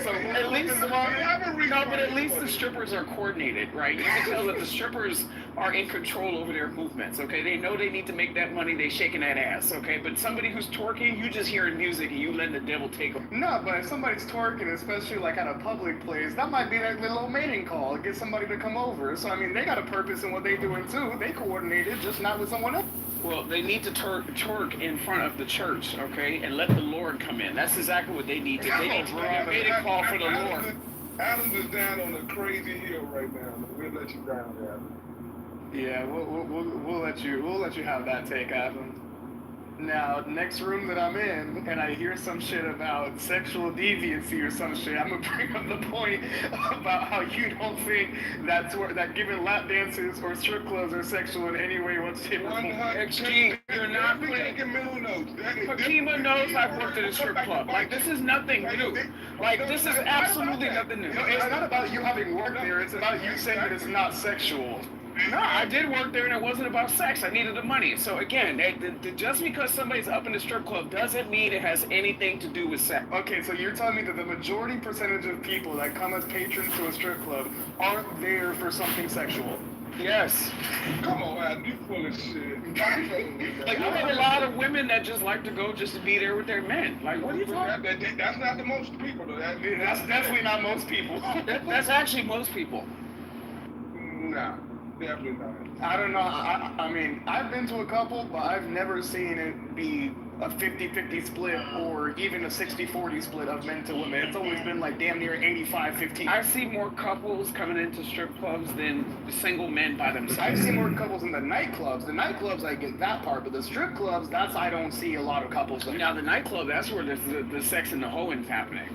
No, but at least the strippers are coordinated, right? You can tell that the strippers are in control over their movements, okay? They know they need to make that money, they shaking that ass, okay? But somebody who's twerking, you just hearing music and you letting the devil take them. No, but if somebody's twerking, especially like at a public place, that might be their little mating call, get somebody to come over. So I mean, they got a purpose in what they doing too. They coordinated, just not with someone else. Well, they need to twerk in front of the church, okay? And let the Lord come in. That's exactly what they need to do. They need to be a mating call for the Lord. Adams is down on a crazy hill right now. We'll let you down, Adam. Yeah, we'll let you have that take, Adam. Now, next room that I'm in, and I hear some shit about sexual deviancy or some shit, I'm gonna bring up the point about how you don't think that giving lap dances or strip clubs are sexual in any way, shape, or form. XG, you're not playing. Hakima knows I've worked at a strip club. Like, this is nothing new. Like, this is absolutely nothing new. No, it's not about you having worked there, it's about you saying that it's not sexual. No, I did work there and it wasn't about sex. I needed the money. So again, just because somebody's up in the strip club doesn't mean it has anything to do with sex. Okay, so you're telling me that the majority percentage of people that come as patrons to a strip club aren't there for something sexual? Yes. Come on, Adam, you full of shit. Like, I have a lot of women that just like to go just to be there with their men. Like, what are you talking about? That's not the most people, though. That's definitely not most people. That's actually most people. Nah. Definitely not. I don't know. I mean, I've been to a couple, but I've never seen it be a 50-50 split or even a 60-40 split of men to women. It's always been like damn near 85-15. I see more couples coming into strip clubs than single men by themselves. I see more couples in the nightclubs. The nightclubs, I get that part, but the strip clubs, I don't see a lot of couples there. Now, the nightclub, that's where the sex and the hoeing's happening.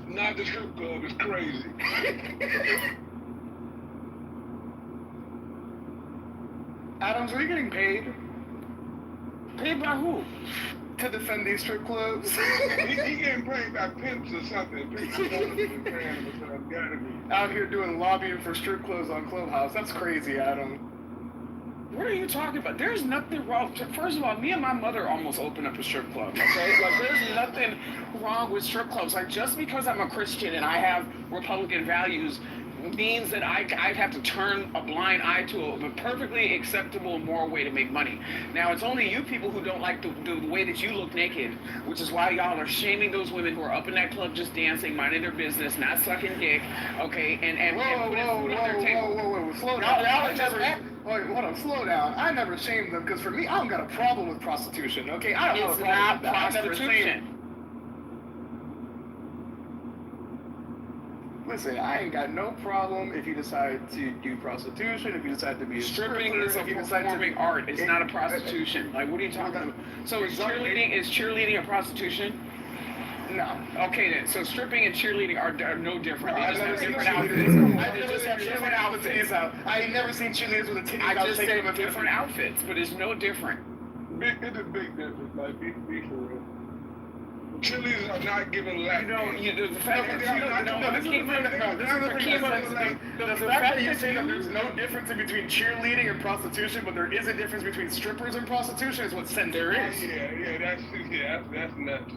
Not the strip club, it's crazy. Adams, are you getting paid? Paid by who? To defend these strip clubs? he getting paid by pimps or something. Out here doing lobbying for strip clubs on Clubhouse. That's crazy, Adam. What are you talking about? There's nothing wrong. First of all, me and my mother almost opened up a strip club, okay? Like, there's nothing wrong with strip clubs. Like, just because I'm a Christian and I have Republican values means that I have to turn a blind eye to a perfectly acceptable moral way to make money. Now, it's only you people who don't like the way that you look naked, which is why y'all are shaming those women who are up in that club just dancing, minding their business, not sucking dick, okay, and putting food on their table. Whoa, slow down. Wait, hold on, slow down. I never shamed them, because for me, I don't got a problem with prostitution, okay? I don't It's not prostitution. Listen, I ain't got no problem if you decide to do prostitution, if you decide to be a stripping is a performing art. It's not a prostitution. Like, what are you talking about? So is cheerleading a prostitution? No. Okay then. So stripping and cheerleading are no different. They just have different outfits. I ain't never seen cheerleaders with a titty. I just said different outfits, but it's no different. It's a big difference. Like, be for real. Cheerleaders are not giving lap. The fact that you say that there's no difference in between cheerleading and prostitution, but there is a difference between strippers and prostitution is what there is. Yeah, that's nuts.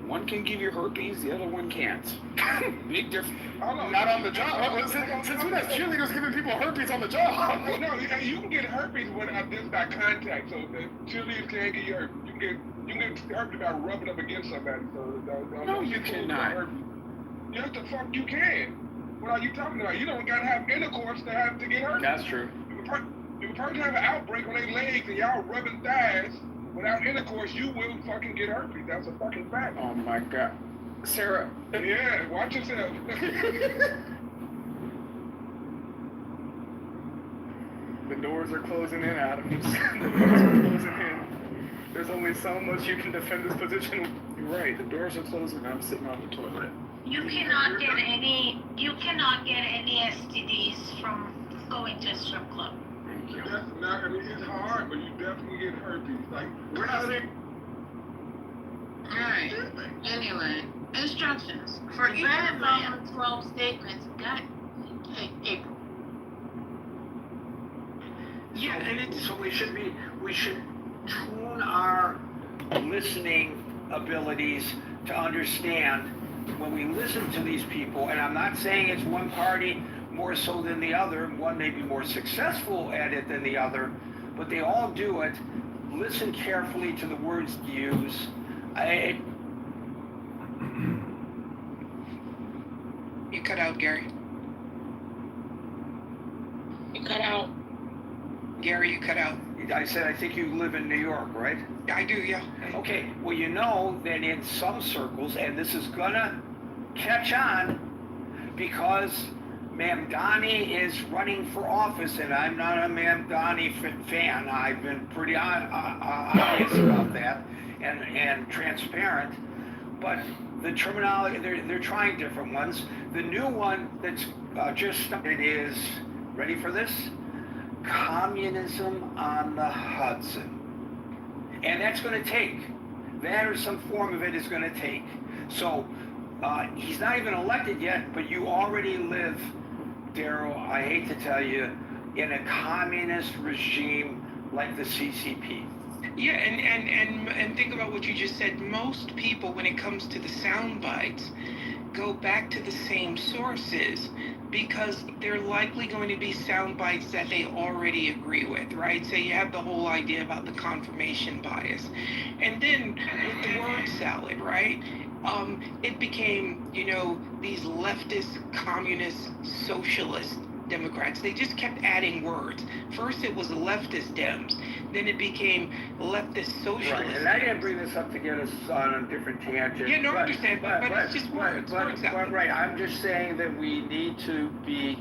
One can give you herpes, the other one can't. Big difference. Not on the job. Since when has cheerleaders giving people herpes on the job? No, you can get herpes without just by contact. So cheerleaders can't get you herpes. You can get herpes by rubbing up against somebody. So no, you cannot. Yes, the fuck you can. What are you talking about? You don't gotta have intercourse to get herpes. That's true. If a person have an outbreak on their legs and y'all rubbing thighs, without intercourse, you will fucking get herpes. That's a fucking fact. Oh my god. Sarah. Yeah, watch yourself. The doors are closing in, Adams. The doors are closing in. There's only so much you can defend this position. You're right, the doors are closing. I'm sitting on the toilet. You cannot get any STDs from going to a strip club. That's not, I mean, it's hard, but you definitely get herpes. Like, we're not saying. Alright. Anyway, instructions. For each of the 12 statements, April. Yeah, and so we should tune our listening abilities to understand when we listen to these people, and I'm not saying it's one party more so than the other, one may be more successful at it than the other, but they all do it. Listen carefully to the words used. You cut out, Gary. You cut out. Gary, you cut out. I said, I think you live in New York, right? I do, yeah. Okay, well, you know that in some circles, and this is gonna catch on because Mamdani is running for office, and I'm not a Mamdani fan. I've been pretty obvious about that and transparent. But the terminology, they're trying different ones. The new one that's just started is, ready for this? Communism on the Hudson. And that's going to take, that or some form of it is going to take. So he's not even elected yet, but you already live, Daryl, I hate to tell you, in a communist regime like the CCP. Yeah, and think about what you just said. Most people, when it comes to the sound bites, go back to the same sources because they're likely going to be sound bites that they already agree with, right? So you have the whole idea about the confirmation bias. And then with the word salad, right? It became, these leftist, communist, socialist Democrats. They just kept adding words. First it was leftist Dems, then it became leftist socialist. Right, and I didn't bring this up to get us on a different tangent. Yeah, no, I understand, but it's just words. But right, I'm just saying that we need to be,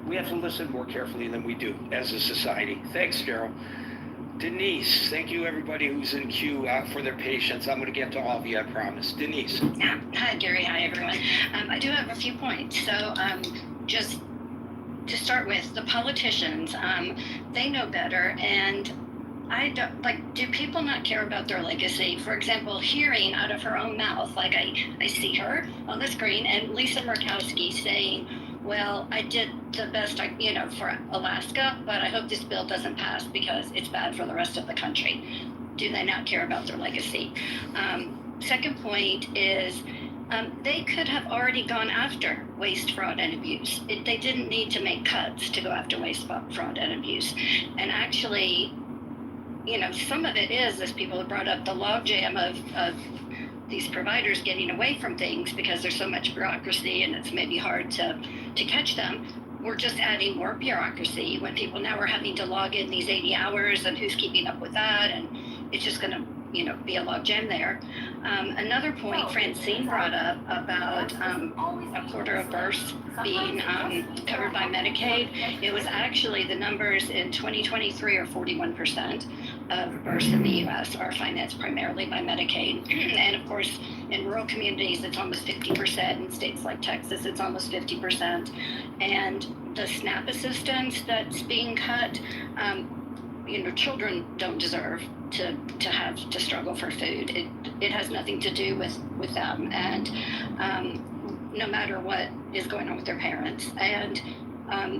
we have to listen more carefully than we do as a society. Thanks, Daryl. Denise, thank you everybody who's in queue for their patience. I'm going to get to all of you, I promise. Denise. Yeah. Hi, Gary. Hi, everyone. I do have a few points. So just to start with, the politicians, they know better. And I don't, do people not care about their legacy? For example, hearing out of her own mouth, like I see her on the screen, and Lisa Murkowski saying, well, I did the best for Alaska, but I hope this bill doesn't pass because it's bad for the rest of the country. Do they not care about their legacy? Second point is they could have already gone after waste, fraud, and abuse. They didn't need to make cuts to go after waste, fraud, and abuse. And actually, some of it is, as people have brought up, the logjam of these providers getting away from things because there's so much bureaucracy and it's maybe hard to catch them. We're just adding more bureaucracy when people now are having to log in these 80 hours and who's keeping up with that, and it's just going to be a logjam there. Another point Francine brought up about a quarter of births being covered by Medicaid. It was actually, the numbers in 2023 are 41% of births in the U.S. are financed primarily by Medicaid. And of course, in rural communities, it's almost 50%. In states like Texas, it's almost 50%. And the SNAP assistance that's being cut, children don't deserve to have to struggle for food. It has nothing to do with them, and no matter what is going on with their parents. And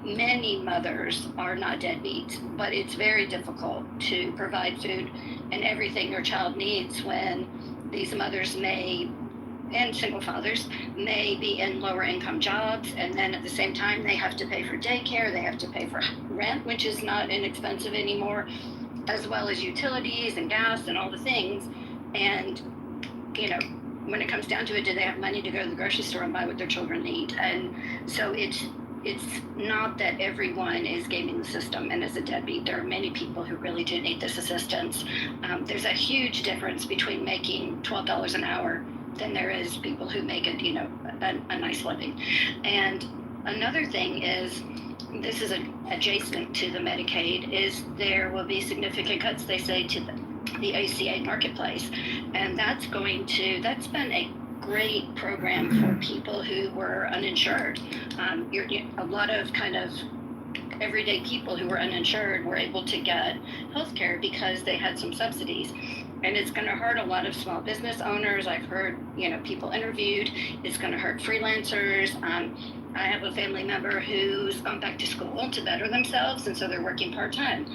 many mothers are not deadbeats, but it's very difficult to provide food and everything your child needs when these mothers and single fathers may be in lower income jobs, and then at the same time they have to pay for daycare, they have to pay for rent, which is not inexpensive anymore, as well as utilities and gas and all the things. And when it comes down to it, do they have money to go to the grocery store and buy what their children need? And so it's not that everyone is gaming the system and is a deadbeat. There are many people who really do need this assistance. There's a huge difference between making $12 an hour than there is people who make it, a nice living. And another thing is, this is adjacent to the Medicaid, is there will be significant cuts, they say, to the ACA marketplace. And that's been a great program for people who were uninsured. A lot of kind of everyday people who were uninsured were able to get health care because they had some subsidies. And it's going to hurt a lot of small business owners. I've heard, people interviewed. It's going to hurt freelancers. I have a family member who's gone back to school to better themselves, and so they're working part-time.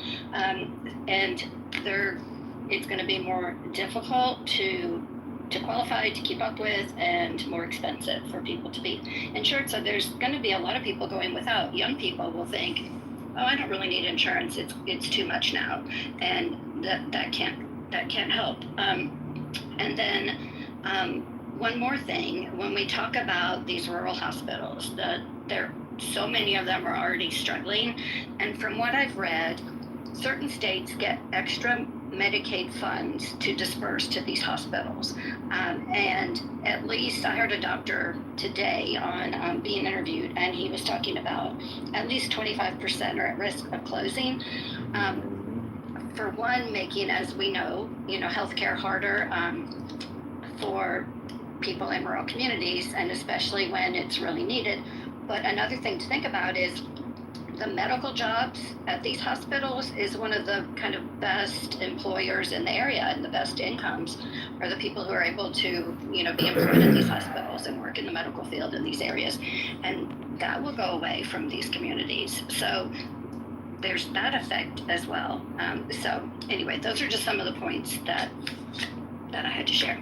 And it's going to be more difficult to qualify qualified to keep up with and more expensive for people to be insured. So there's going to be a lot of people going without. Young people will think, oh, I don't really need insurance. It's too much now, and that can't help. And then one more thing, when we talk about these rural hospitals, so many of them are already struggling, and from what I've read, certain states get extra Medicaid funds to disperse to these hospitals. And at least I heard a doctor today on being interviewed, and he was talking about at least 25% are at risk of closing. For one, making, as we know, healthcare harder for people in rural communities, and especially when it's really needed. But another thing to think about is the medical jobs at these hospitals is one of the kind of best employers in the area, and the best incomes are the people who are able to, be employed in these hospitals and work in the medical field in these areas. And that will go away from these communities. So there's that effect as well. So anyway, those are just some of the points that I had to share.